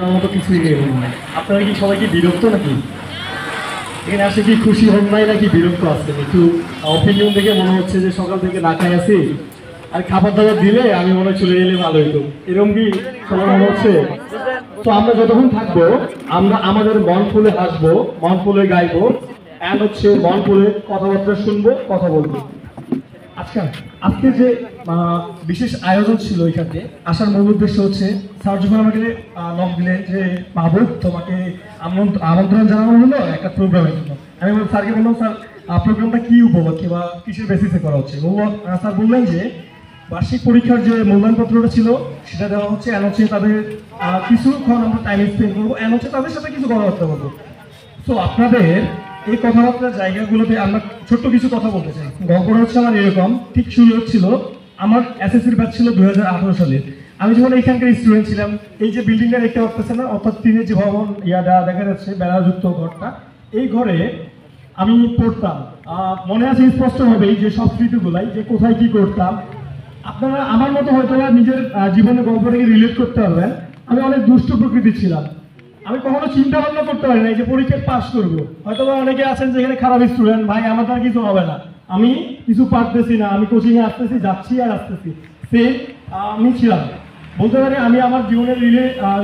আমার মতো কিছুই নেই মনে হয়। আপনারা কি সবাই কি বিরক্ত নাকি? এখানে আসে কি খুশি হন নাই নাকি বিরক্ত আছেন? একটু অপিনিয়ন থেকে মনে হচ্ছে যে সকাল থেকে না খাই আছি, আর খাবার দাবার দিলে আমি মনে হয় চলে গেলে ভালো হইতো, এরকম কি সবার মনে হচ্ছে? তো আমরা যতক্ষণ থাকবো আমরা আমাদের মন খুলে হাসবো, মন খুলে গাইবো, অ্যান্ড হচ্ছে মন খুলে কথাবার্তা শুনবো, কথা বলবো। আচ্ছা, আজকে যে বিশেষ আয়োজন ছিল এখানে আসার মূল উদ্দেশ্য হচ্ছে, স্যার যখন আমাকে নক দিলেন যে মাহবুব তোমাকে আমন্ত্রণ জানানো হলো একটা প্রোগ্রামের জন্য, আমি স্যারকে বললাম স্যার প্রোগ্রামটা কি উপলক্ষে বা কিসের বেসিসে করা হচ্ছে? স্যার বললেন যে বার্ষিক পরীক্ষার যে মূল্যায়নপত্রটা ছিল সেটা দেওয়া হচ্ছে, এন হচ্ছে তাদের কিছুক্ষণ আমরা টাইম স্পেন্ড করবো, এন হচ্ছে তাদের সাথে কিছু কথাবার্তা বলবো। তো আপনাদের এই কথাবার্তার জায়গাগুলোতে আমরা ছোট্ট কিছু কথা বলতে চাই। গল্পটা হচ্ছে আমার এরকম, ঠিক শুরু হচ্ছিল আমার এসএসসির ব্যাচ ছিল 2018 সালে। আমি যখন এখানকার স্টুডেন্ট ছিলাম, এই যে বিল্ডিংটা দেখতে পাচ্ছেন না, অর্থাৎ টিনের যে ভবন দেখা যাচ্ছে বেড়াযুক্ত ঘরটা, এই ঘরে আমি পড়তাম। মনে আছে স্পষ্টভাবেই যে সব স্মৃতিগুলাই যে কোথায় কি করতাম। আপনারা আমার মতো হয়তো নিজের জীবনের গল্পটাকে রিলেট করতে পারবেন। আমি অনেক দুষ্ট প্রকৃতির ছিলাম। আমি কখনো চিন্তা ভাবনা করতে পারি না যে পরীক্ষায় পাস করবো। হয়তো অনেকে আছেন যে এখানে খারাপ স্টুডেন্ট, ভাই আমার দ্বারা কিছু হবে না, আমি কিছু পারতেছি না, আমি কোচিংয়ে আসতেছি, যাচ্ছি আর আসতেছি, সে আমি ছিলাম। বলতে পারি আমি আমার জীবনের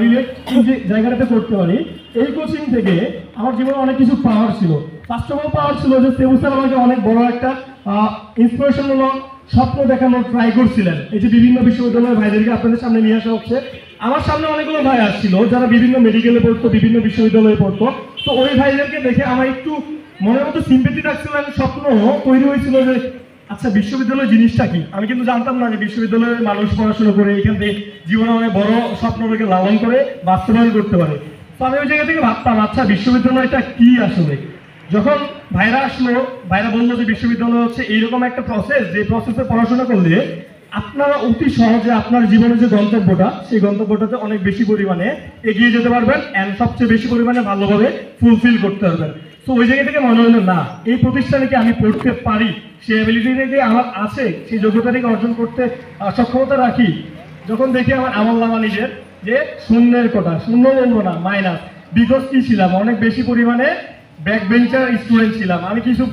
রিলেট যে জায়গাটাতে করতে পারি। এই কোচিং থেকে আমার জীবনে অনেক কিছু পাওয়ার ছিল। ফার্স্ট অফ অল পাওয়ার ছিল যে সেবু স্যার আমাকে অনেক বড় একটা ইন্সপিরেশনমূলক স্বপ্ন দেখানোর ট্রাই করছিলেন। এই যে বিভিন্ন বিশ্ববিদ্যালয়ের ভাইদেরকে আপনাদের সামনে নিয়ে আসা হচ্ছে, আমার সামনে অনেকগুলো ভাই আসছিল যারা বিভিন্ন মেডিকেলে পড়তো, বিভিন্ন বিশ্ববিদ্যালয়ে পড়তো। তো ওই ভাইদেরকে দেখে আমার একটু মনের মতো সিম্পেথি থাকছিল, স্বপ্ন তৈরি হয়েছিল যে আচ্ছা বিশ্ববিদ্যালয় জিনিসটা কি। আমি কিন্তু জানতাম না যে বিশ্ববিদ্যালয়ের মানুষ পড়াশোনা করে এখান থেকে জীবনে অনেক বড় স্বপ্নটাকে লালন করে বাস্তবায়ন করতে পারে। তো আমি ওই জায়গা থেকে ভাবতাম আচ্ছা বিশ্ববিদ্যালয়টা কি আসলে। যখন ভাইরা আসলো, ভাইরা বললো যে বিশ্ববিদ্যালয় হচ্ছে এইরকম একটা প্রসেস, যে প্রসেসে পড়াশোনা করলে আপনারা অতি সহজে আপনার জীবনের যে গন্তব্যটা, সেই গন্তব্যটাতে অনেক বেশি পরিমাণে এগিয়ে যেতে পারবেন এন্ড সবচেয়ে বেশি পরিমাণে ভালোভাবে ফুলফিল করতে পারবেন। তো ওই জায়গা থেকে মনে হলো না, এই প্রতিষ্ঠানে কি আমি পড়তে পারি, সেই অ্যাবিলিটিটাকে আমার আছে, সেই যোগ্যতাটাকে অর্জন করতে সক্ষমতা রাখি। যখন দেখি আমার আমল নামা নিজের যে শূন্যের কোটা, শূন্য বলবো না মাইনাস, বিকজ কি ছিলাম অনেক বেশি পরিমাণে ব্যাক বেঞ্চার স্টুডেন্ট ছিলাম। আমি কিছু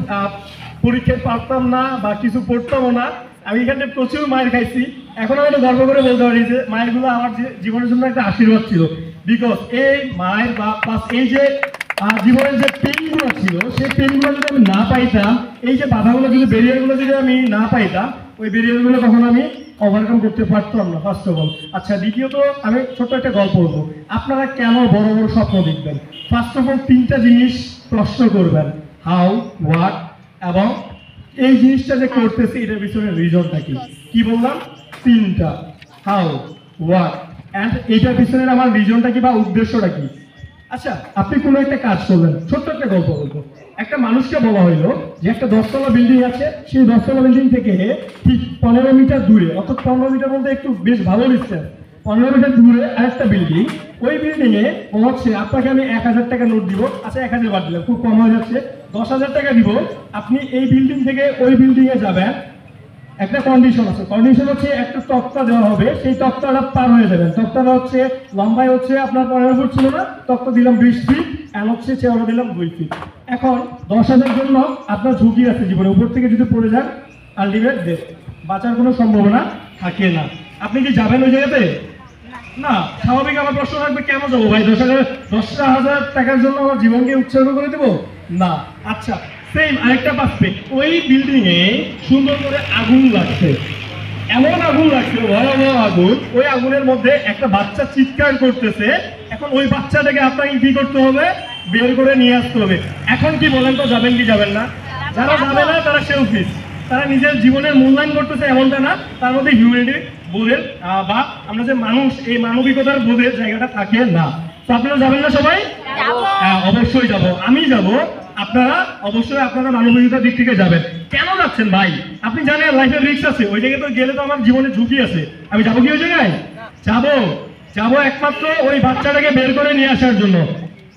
পরীক্ষায় পারতাম না বা কিছু পড়তামও না। আমি এখানে প্রচুর মায়ের খাইছি। এখন আমি একটু গর্ব করে বলতে পারি যে মায়েরগুলো আমার জীবনের জন্য একটা আশীর্বাদ ছিল। বিকজ এই মায়ের বা প্লাস এই যে জীবনের যে পেনগুলো ছিল, সেই পেনগুলো যদি আমি না পাইতাম, এই যে বাধাগুলো যদি ব্যারিয়ারগুলো যদি আমি না পাইতাম, ওই ব্যারিয়ারগুলো কখনো আমি ওভারকাম করতে পারতাম না ফার্স্ট অফ অল। আচ্ছা, দ্বিতীয়ত আমি ছোট্ট একটা গল্প বলবো। আপনারা কেন বড় বড় স্বপ্ন দেখবেন? ফার্স্ট অফ অল তিনটা জিনিস প্রশ্ন করবেন, হাউ, হোয়াট এবং এই জিনিসটা যে করতেছি এটার পিছনে রিজনটা কি। কি বললাম? তিনটা, হাউ, হোয়াট অ্যান্ড এইটার পিছনে আমার রিজনটা কি বা উদ্দেশ্যটা কি। আচ্ছা, আপনি কোনো একটা কাজ করলেন, ছোট্ট একটা গল্প বলবো। একটা মানুষকে বলা হইলো যে একটা 10তলা বিল্ডিং আছে, সেই 10তলা বিল্ডিং থেকে ঠিক 15 মিটার দূরে, অর্থাৎ 15 মিটার বলতে একটু বেশ ভালো ডিস্টেন্স, 15 মিটার দূরে আরেকটা বিল্ডিং। ওই বিল্ডিং এ হচ্ছে আপনাকে আমি 1000 টাকা নোট দিব। আচ্ছা 1000 বাদ দিলাম, খুব কম হয়ে যাচ্ছে, 10,000 টাকা দিব। আপনি এই বিল্ডিং থেকে ওই বিল্ডিং এ যাবেন। একটা কন্ডিশন আছে, কন্ডিশন হচ্ছে একটা তক্তা দেওয়া হবে, সেই তক্তাটা পার হয়ে যাবেন। তক্তাটা হচ্ছে লম্বায় হচ্ছে আপনার 15 ফুট ছিল না, তক্তা দিলাম 20 ফিট, এন্ড হচ্ছে চেওড়া দিলাম 2 ফিট। এখন 10,000 জন্য আপনার ঝুঁকি আছে জীবনে, উপর থেকে যদি পড়ে যান আলটিমেট ডেথ, বাঁচার কোনো সম্ভাবনা থাকে না। আপনি কি যাবেন ওই জায়গাতে? না। স্বাভাবিক আমার প্রশ্ন থাকবে কেন যাবো ভাই, 10,000 টাকার জন্য আমার জীবনকে উৎসর্গ করে দেবো? না। আচ্ছা, সেম আরেকটা পার্সপেক্ট, ওই বিল্ডিং এ সুন্দর করে আগুন লাগছে, এমন আগুন লাগছে, ভয়াবহ আগুন। ওই আগুনের মধ্যে একটা বাচ্চা চিৎকার করতেছে। এখন ওই বাচ্চাটাকে আপনাকে কি করতে হবে? বের করে নিয়ে আসতে হবে। এখন কি বলেন তো, যাবেন কি যাবেন না? যারা যাবে না তারা সেলফিশ, তারা নিজের জীবনের মূল্যায়ন করতেছে এমনটা না, তার মধ্যে হিউম্যানিটি বোধের বা আমরা যে মানুষ, এই মানবিকতার বোধের জায়গাটা থাকে না। তো আপনারা যাবেন না সবাই? হ্যাঁ, অবশ্যই যাব, আমি যাব। আপনারা অবশ্যই আপনারা মানবিকতার দিক থেকে যাবেন। কেন যাচ্ছেন ভাই? আপনি জানেন লাইফের রিস্ক আছে, ওই জায়গায় তো গেলে তো আমার জীবনে ঝুঁকি আছে। আমি যাবো কি ওই জায়গায়? যাবো একমাত্র ওই বাচ্চাটাকে বের করে নিয়ে আসার জন্য।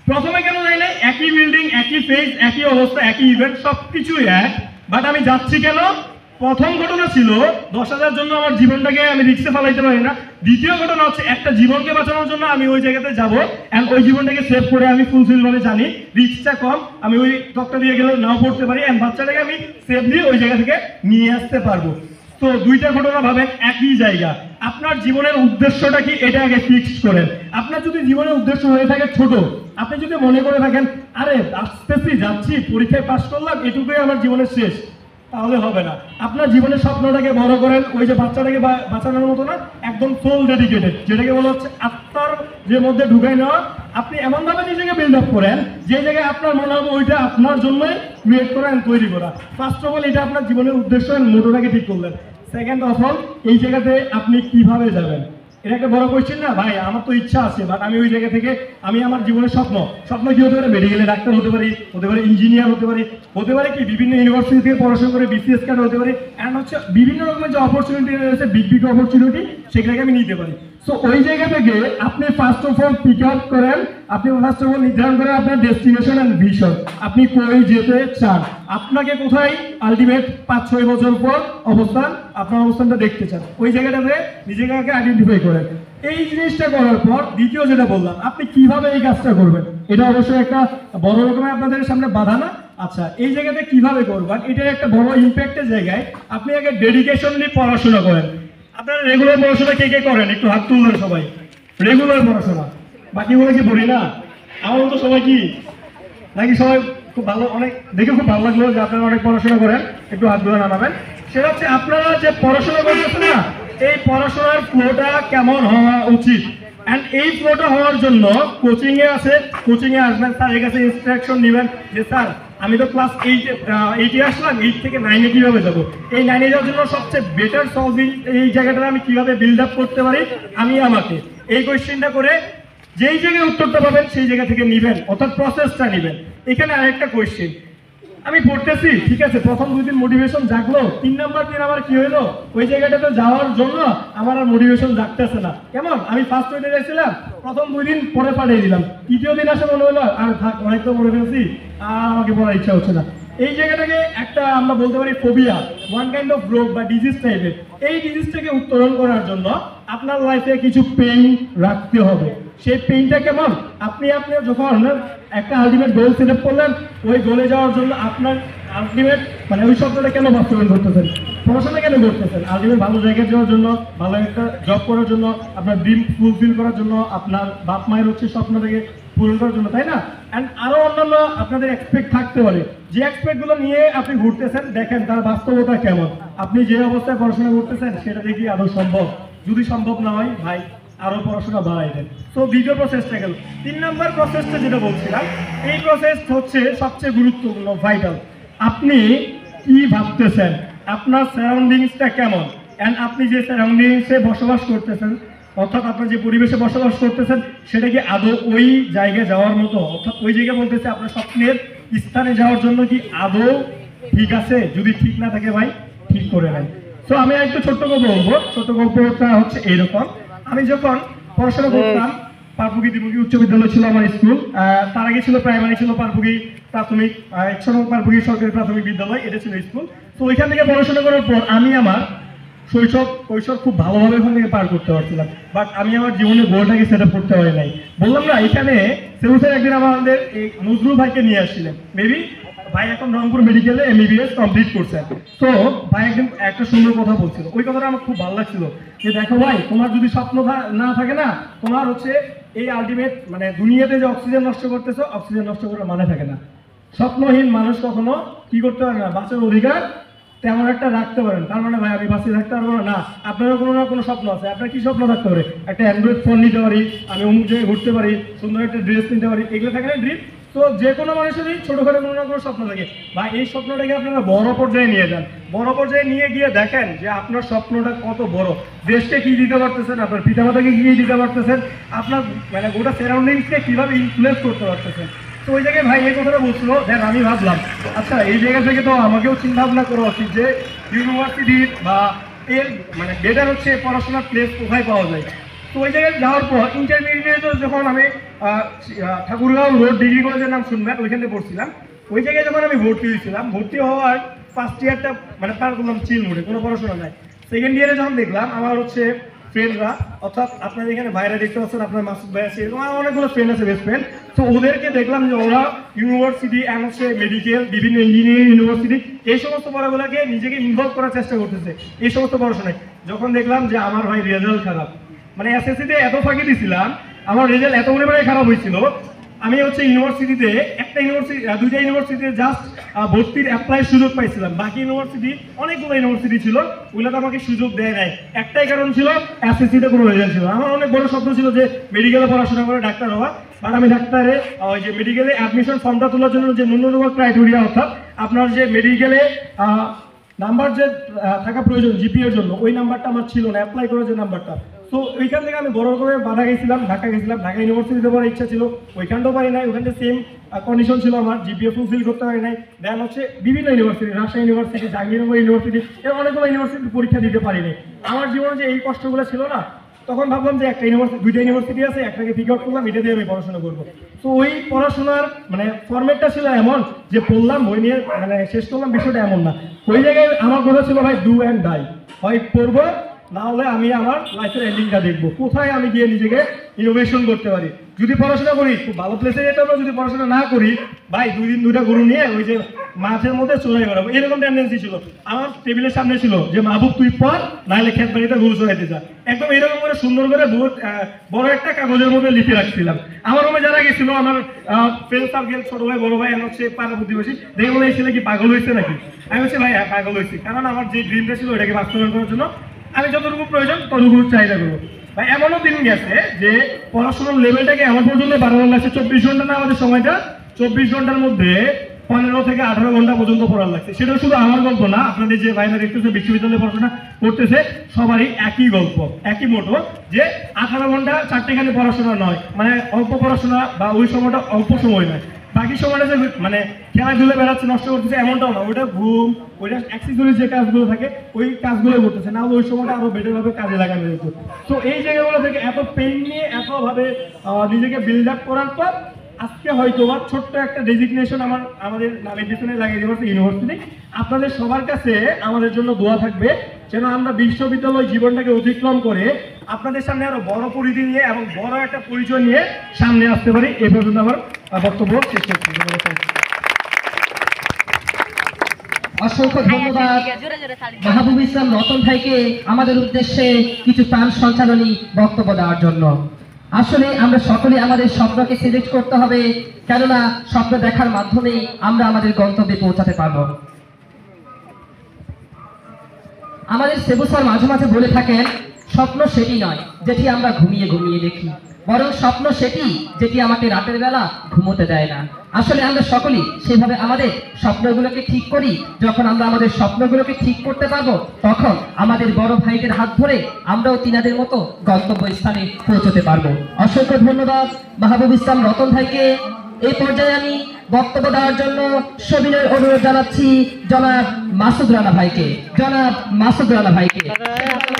প্রথমে কেন যাই না? একই বিল্ডিং, একই ফেজ, একই অবস্থা, একই ইভেন্ট, সবকিছু এক, বাট আমি যাচ্ছি কেন? প্রথম ঘটনা ছিল 10,000 জন্য আমার জীবনটাকে আমি রিস্কে ফেলাইতে পারি না। দ্বিতীয় ঘটনা হচ্ছে একটা জীবনকে বাঁচানোর জন্য আমি ওই জায়গাতে যাব অ্যান্ড ওই জীবনটাকে সেভ করে আমি ফুলফিল ভাবে জানি রিস্কটা কম, আমি ওই ডক্টর দিয়ে গেলে নাও পড়তে পারি অ্যান্ড বাচ্চাটাকে আমি সেফলি ওই জায়গা থেকে নিয়ে আসতে পারবো। তো দুইটা ঘটনা ভাবেন একই জায়গা। আপনার জীবনের উদ্দেশ্যটা কি এটা আগে ফিক্সড করেন। আপনার যদি জীবনের উদ্দেশ্য হয়ে থাকে ছোট, আপনি যদি মনে করে থাকেন আরে আসতেছি যাচ্ছি পরীক্ষায় পাশ করলাম এটুকুই আমার জীবনের শেষ, তাহলে হবে না। আপনার জীবনের স্বপ্নটাকে বড় করেন, ওই যে বাচ্চাটাকে বাঁচানোর মতো না, একদম ফুল ডেডিকেটেড, যেটাকে বলা হচ্ছে আত্মার যে মধ্যে ঢুকাই নেওয়া। আপনি এমনভাবে নিজেকে বিল্ড আপ করেন যে জায়গায় আপনার মনে হবে ওইটা আপনার জন্যই ক্রিয়েট করা অ্যান্ড তৈরি করা। ফার্স্ট অফ অল এটা আপনার জীবনের উদ্দেশ্য অ্যান্ড মোটোটাকে ঠিক করলেন। সেকেন্ড অফ অল এই জায়গাতে আপনি কিভাবে যাবেন, এটা একটা বড় কোয়েশ্চেন না ভাই। আমার তো ইচ্ছা আছে, বাট আমি ওই জায়গা থেকে আমি আমার জীবনের স্বপ্ন কি হতে পারে, মেডিকেলে ডাক্তার হতে পারি, ইঞ্জিনিয়ার হতে পারে কি বিভিন্ন ইউনিভার্সিটি থেকে পড়াশোনা করে বিসিএস ক্যাডার হতে পারি, অ্যান্ড হচ্ছে বিভিন্ন রকমের যে অপরচুনিটি রয়েছে বিগ অপরচুনিটি সেগুলোকে আমি নিতে পারি। সো ওই জায়গা থেকে আপনি first of all pick up করেন, আপনি ফার্স্ট অফ অল নির্ধারণ করেন আপনার ডেস্টিনেশন অ্যান্ড ভিশন, আপনি কই যেতে চান, আপনাকে কোথায় আলটিমেট 5-6 বছর পর আপনার অবস্থানটা দেখতে চান, ওই জায়গাটাতে নিজেকে আইডেন্টিফাই করেন। এই জিনিসটা করার পর দ্বিতীয় যেটা বললাম আপনি কিভাবে এই কাজটা করবেন, এটা অবশ্যই একটা বড় রকমের আপনাদের সামনে বাধা না। আচ্ছা এই জায়গাতে কিভাবে করবেন, এটার একটা বড় ইম্প্যাক্টের জায়গায় আপনি আগে ডেডিকেশনলি পড়াশোনা করেন। আপনারা রেগুলার পড়াশোনা কে কে করেন একটু হাত তুলবেন সবাই। রেগুলার পড়াশোনা, বাকিগুলো কি পড়ি না? আমার মতো সবাই কি নাকি সবাই খুব ভালো, অনেক দেখে খুব ভালো লাগলো যে আপনারা অনেক পড়াশোনা করেন, একটু হাতগুলো নামাবেন। সেটা হচ্ছে আপনারা যে পড়াশোনা করতেছেন না, এই পড়াশোনার ফ্লোটা কেমন হওয়া উচিত, অ্যান্ড এই ফ্লোটা হওয়ার জন্য কোচিংয়ে আছে, কোচিংয়ে আসবেন, স্যারের কাছে ইনস্ট্রাকশন নেবেন যে স্যার আমি তো ক্লাস 8-এ আসলাম, 8 থেকে 9-এ কীভাবে যাবো, এই 9-এ যাওয়ার জন্য সবচেয়ে বেটার সলভিং এই জায়গাটা আমি কীভাবে বিল্ড আপ করতে পারি, আমাকে এই কোয়েশ্চেনটা করে যেই জায়গায় উত্তরটা পাবেন সেই জায়গা থেকে নেবেন, অর্থাৎ প্রসেসটা নেবেন। এখানে আরেকটা কোয়েশ্চেন, আমি পড়তেছি ঠিক আছে, প্রথম 2 দিন মোটিভেশন জাগলো, 3 নাম্বার দিন আমার কি হলো, ওই জায়গাটাতে যাওয়ার জন্য আমার আর মোটিভেশন জাগতেছে না। কেমন আমি ফার্স্ট হইতে যাচ্ছিলাম, প্রথম 2 দিন পরে পাঠিয়ে দিলাম, তৃতীয় দিন আসে মনে হলো আর থাক অনেক তো পড়ে ফেলছি, আর আমাকে পড়ার ইচ্ছা হচ্ছে না। এই জায়গাটাকে একটা আমরা বলতে পারি ফোবিয়া, ওয়ান কাইন্ড অফ রোগ বা ডিজিজ টাইপের। এই ডিজিজটাকে উত্তরণ করার জন্য আপনার লাইফে কিছু পেইন রাখতে হবে। সেই পেইনটা কেমন, আপনি যখন একটা আলটিমেট গোল সেট আপ করলেন, ওই গোলে যাওয়ার জন্য আপনার আলটিমেট মানে ওই শব্দটা কেন বাস্তবায়ন করতেছেন, পড়াশোনা কেন করতেছেন, আলটিমেট ভালো জায়গায় যাওয়ার জন্য, ভালো একটা জব করার জন্য, আপনার ড্রিম ফুলফিল করার জন্য, আপনার বাপ মায়ের হচ্ছে স্বপ্নটাকে পূরণ করার জন্য, তাই না? অ্যান্ড আরো অন্যান্য আপনাদের এক্সপেক্ট থাকতে পারে, যে এক্সপেক্টগুলো নিয়ে আপনি ঘুরতেছেন দেখেন তার বাস্তবতা কেমন, আপনি যে অবস্থায় পড়াশোনা করতেছেন সেটা দেখি আদৌ সম্ভব, যদি সম্ভব না হয় ভাই আরো পড়াশোনা বাড়াই দেন। তো দ্বিতীয় প্রসেসটা গেল। 3 নাম্বার প্রসেসটা যেটা বলছিলাম, এই প্রসেস হচ্ছে সবচেয়ে গুরুত্বপূর্ণ, ভাইটাল। আপনি কি ভাবতেছেন, আপনার সারাউন্ডিংসটা কেমন, অ্যান্ড আপনি যে সারাউন্ডিংসে বসবাস করতেছেন, অর্থাৎ আপনার যে পরিবেশে বসবাস করতেছেন সেটা কি আদৌ ওই জায়গায় যাওয়ার মতো, অর্থাৎ ওই জায়গায় বলতেছে আপনার স্বপ্নের স্থানে যাওয়ার জন্য কি আদৌ ঠিক আছে, যদি ঠিক না থাকে ভাই ঠিক করে নেন। তো আমি একটু ছোট্ট গল্প বলবো, ছোট্ট গল্পটা হচ্ছে এইরকম। আমি যখন পড়াশোনা করতাম, পারপুকি দ্বিমুখী উচ্চ বিদ্যালয় ছিল আমার স্কুল, তার আগে ছিল প্রাইমারি, ছিল পারপুকি প্রাথমিক, 100 নং পারপুকি সরকারি প্রাথমিক বিদ্যালয়, এটা ছিল স্কুল। তো ওইখান থেকে পড়াশোনা করার পর আমি আমার কৈশোর খুব ভালোভাবে ওখান থেকে পার করতে পারছিলাম, বাট আমি আমার জীবনের গোলটাকে সেট আপ করতে পারি নাই। বললাম না, এখানে সেউসের একদিন আমাদের এই নজরুল ভাইকে নিয়ে আসছিলেন, মেবি ভাই এখন রংপুর মেডিকেলে MBBS কমপ্লিট করছেন। তো ভাই একদিন একটা সুন্দর কথা বলছিল, ওই কথাটা আমার খুব ভালো লাগছিল যে দেখো ভাই, তোমার যদি স্বপ্ন না থাকে না, তোমার হচ্ছে এই আলটিমেট মানে দুনিয়াতে যে অক্সিজেন নষ্ট করতেছো, অক্সিজেন নষ্ট করার মানে থাকে না। স্বপ্নহীন মানুষ কখনো কি করতে পারে না, বাঁচার অধিকার তেমন একটা রাখতে পারেন। তার মানে ভাই আমি বাঁচিয়ে থাকতে পারবো না, আপনারও কোনো না কোনো স্বপ্ন আছে। আপনার কি স্বপ্ন থাকতে পারে, একটা অ্যান্ড্রয়েড ফোন নিতে পারি, আমি অমুক জায়গায় ঘুরতে পারি, সুন্দর একটা ড্রেস নিতে পারি, এগুলো থাকে না ড্রিম। তো যে কোনো মানুষেরই ছোটোখাটো কোনো না কোনো স্বপ্ন থাকে, বা এই স্বপ্নটাকে আপনারা বড় পর্যায়ে নিয়ে যান, বড় পর্যায়ে নিয়ে গিয়ে দেখেন যে আপনার স্বপ্নটা কত বড়, দেশকে কি দিতে পারতেছেন, আপনার পিতামাতাকে কি দিতে পারতেছেন, আপনার মানে গোটা সারাউন্ডিংসকে কীভাবে ইনফ্লুয়েন্স করতে পারতেছেন। তো ওই জায়গায় ভাই এই কথাটা বলছিল, দেন আমি ভাবলাম আচ্ছা এই জায়গা থেকে তো আমাকেও চিন্তা ভাবনা করা উচিত যে ইউনিভার্সিটির বা এর মানে বেটার হচ্ছে পড়াশোনার প্লেস কোথায় পাওয়া যায়। তো ওই জায়গায় যাওয়ার পর ইন্টারমিডিয়েটে যখন আমি ঠাকুরগাঁও রোড ডিগ্রি কলেজের নাম শুনবেন, ওইখানে পড়ছিলাম। ওই জায়গায় যখন আমি ভর্তি হয়েছিলাম, ভর্তি হওয়ার ফার্স্ট ইয়ারটা মানে পার করলাম চিল মোডে, কোনো পড়াশোনা নাই। সেকেন্ড ইয়ারে যখন দেখলাম আমার হচ্ছে ফ্রেন্ডরা, অর্থাৎ আপনাদের এখানে ভাইরা দেখতে পাচ্ছেন, আপনার মাসুদ ভাই আছে, এরকম আমার অনেকগুলো ফ্রেন্ড আছে, বেস্ট ফ্রেন্ড। তো ওদেরকে দেখলাম যে ওরা ইউনিভার্সিটি অ্যান্ড হচ্ছে মেডিকেল, বিভিন্ন ইঞ্জিনিয়ারিং ইউনিভার্সিটি, এই সমস্ত পড়াগুলোকে নিজেকে ইনভলভ করার চেষ্টা করতেছে এই সমস্ত পড়াশোনায়। যখন দেখলাম যে আমার ভাই রেজাল্ট খারাপ, মানে এসএসসিতে এত ফাঁকি দিয়েছিলাম, আমার রেজাল্ট এত পরিমাণে খারাপ হয়েছিল, আমি হচ্ছে ইউনিভার্সিটিতে দুইটা ইউনিভার্সিটিতে জাস্ট ভর্তির অ্যাপ্লাই সুযোগ পাইছিলাম। বাকি ইউনিভার্সিটি অনেকগুলো ইউনিভার্সিটি ছিল, ওগুলোতে আমাকে সুযোগ দেয় নাই। একটাই কারণ ছিল, এসএসসিতে কোনো রেজাল্ট ছিল। আমার অনেক বড় স্বপ্ন ছিল যে মেডিকেলে পড়াশোনা করে ডাক্তার হওয়া, বাট আমি ডাক্তারে ওই যে মেডিকেলে অ্যাডমিশন ফর্মটা তোলার জন্য যে ন্যূনতম ক্রাইটেরিয়া, অর্থাৎ আপনার যে মেডিকেলে নাম্বার যে থাকা প্রয়োজন জিপিএর জন্য, ওই নাম্বারটা আমার ছিল না, অ্যাপ্লাই করার যে নাম্বারটা। তো ওইখান থেকে আমি বড় করে বাধা গেছিলাম, ঢাকা গেছিলাম, ঢাকা ইউনিভার্সিটিতে পড়ার ইচ্ছা ছিল, ওইখানটাও পারি নাই, ওখানটা সেম কন্ডিশন ছিল, আমার জিপিএ ফুলফিল করতে পারি নাই। দেন হচ্ছে বিভিন্ন university, Rajshahi university, Jahangirnagar university, এর অনেকগুলো ইউনিভার্সিটি পরীক্ষা দিতে পারিনি। আমার জীবনে যে এই কষ্টগুলো ছিল না, তখন ভাবলাম যে একটা ইউনিভার্সিটি, দুইটা ইউনিভার্সিটি আছে, একটাকে ফিগ আউট করলাম, এটা দিয়ে আমি পড়াশোনা করবো। তো ওই পড়াশোনার মানে ফরম্যাটটা ছিল এমন যে পড়লাম বই নিয়ে মানে শেষ করলাম, বিষয়টা এমন না। ওই জায়গায় আমার কথা ছিল ভাই ডু অ্যান্ড ডাই, হয় পড়বো, না হলে আমি আমার লাইফের এন্ডিংটা দেখবো, কোথায় আমি গিয়ে নিজেকে ইনোভেশন করতে পারি। যদি পড়াশোনা করি খুব ভালো প্লেসে যেতে হবে, যদি পড়াশোনা না করি ভাই 2 দিন 2টা গরু নিয়ে ওই যে মাঠের মধ্যে চড়াই বেড়াবো, এরকম টেন্ডেন্সি ছিল। আমার টেবিলের সামনে ছিল যে মাহবুব তুই পড়, নাহলে ক্ষেত বাড়িতে গরু চড়াইতে যা, একদম এরকম করে সুন্দর করে বড় একটা কাগজের মধ্যে লিখে রাখছিলাম। আমার রুমে যারা গেছিল, আমার ফ্রেন্ড সার্কেল, ছোট ভাই, বড় ভাই, হচ্ছে পাড়া প্রতিবেশী, দেখে বলে এই ছেলে কি পাগল হয়েছে নাকি? আমি হচ্ছে ভাই পাগল হয়েছি, কারণ আমার যে ড্রিমটা ছিল ওটাকে বাস্তবায়ন করার জন্য আমি যতটুকু প্রয়োজন ততটুকু চাহিদা করবো। ভাই এমনও দিন গেছে যে পড়াশোনার লেভেলটাকে এমন পর্যন্ত বাড়ানো লাগছে, 24 ঘন্টা না আমাদের সময়টা, 24 ঘন্টার মধ্যে 15 থেকে 18 ঘন্টা পর্যন্ত পড়ার লাগছে। সেটা শুধু আমার গল্প না, আপনাদের যে বাইরে দেখতেছে বিশ্ববিদ্যালয়ে পড়াশোনা করতেছে সবারই একই গল্প, একই মোটো, যে 18 ঘন্টা চারটেখানি পড়াশোনা নয়, মানে অল্প পড়াশোনা বা ওই সময়টা অল্প সময় নয়। বাকি সময়টা যে মানে খেলাধুলে বেড়াচ্ছে, নষ্ট করতেছে এমনটাও না, ওইটা ঘুম, ওইটা অ্যাক্সেসরিজ যে কাজগুলো থাকে ওই কাজগুলো করতেছে না, ওই সময়টা আরো বেটার ভাবে কাজে লাগানো যেত। তো এই জায়গাগুলো থেকে এত পেইন নিয়ে এতভাবে নিজেকে বিল্ড আপ করার পর আজকে হয়তো ছোট্ট একটা ডেজিগনেশন আমাদের নামের পিছনে লাগিয়ে দেওয়া ইউনিভার্সিটি। আপনাদের সবার কাছে আমাদের জন্য দোয়া থাকবে যেন আমরা বিশ্ববিদ্যালয় জীবনটাকে অতিক্রম করে আপনাদের সামনে আরো বড় পরিধি নিয়ে এবং বড় একটা পরিচয় নিয়ে সামনে আসতে পারি। এই পর্যন্ত আমার বক্তব্য শেষ করছি। অসংখ্য ধন্যবাদ মাহবুব ইসলাম রতন ভাইকে আমাদের উদ্দেশ্যে কিছু প্রাণ সঞ্চালনী বক্তব্য দেওয়ার জন্য। আসলে আমরা সকলে আমাদের স্বপ্নকে সিলেক্ট করতে হবে, কেননা স্বপ্ন দেখার মাধ্যমেই আমরা আমাদের গন্তব্যে পৌঁছাতে পারবো। আমাদের সেবু স্যার মাঝে মাঝে বলে থাকেন, স্বপ্ন সেটি নয় যেটি আমরা ঘুমিয়ে ঘুমিয়ে দেখি, বরং স্বপ্ন সেটি যেটি আমাকে রাতের বেলা ঘুমোতে দেয় না। আসলে আমরা সকলেই সেভাবে আমাদের স্বপ্নগুলোকে ঠিক করি। যখন আমরা আমাদের স্বপ্নগুলোকে ঠিক করতে পারবো, তখন আমাদের বড় ভাইদের হাত ধরে আমরাও তিনাদের মতো গন্তব্য স্থানে পৌঁছতে পারবো। অসংখ্য ধন্যবাদ মাহবুব ইসলাম রতন ভাইকে। এই পর্যায়ে আমি বক্তব্য দেওয়ার জন্য সবিনয় অনুরোধ জানাচ্ছি জনাব মাসুদ রানা ভাইকে। জনাব মাসুদ রানা ভাইকে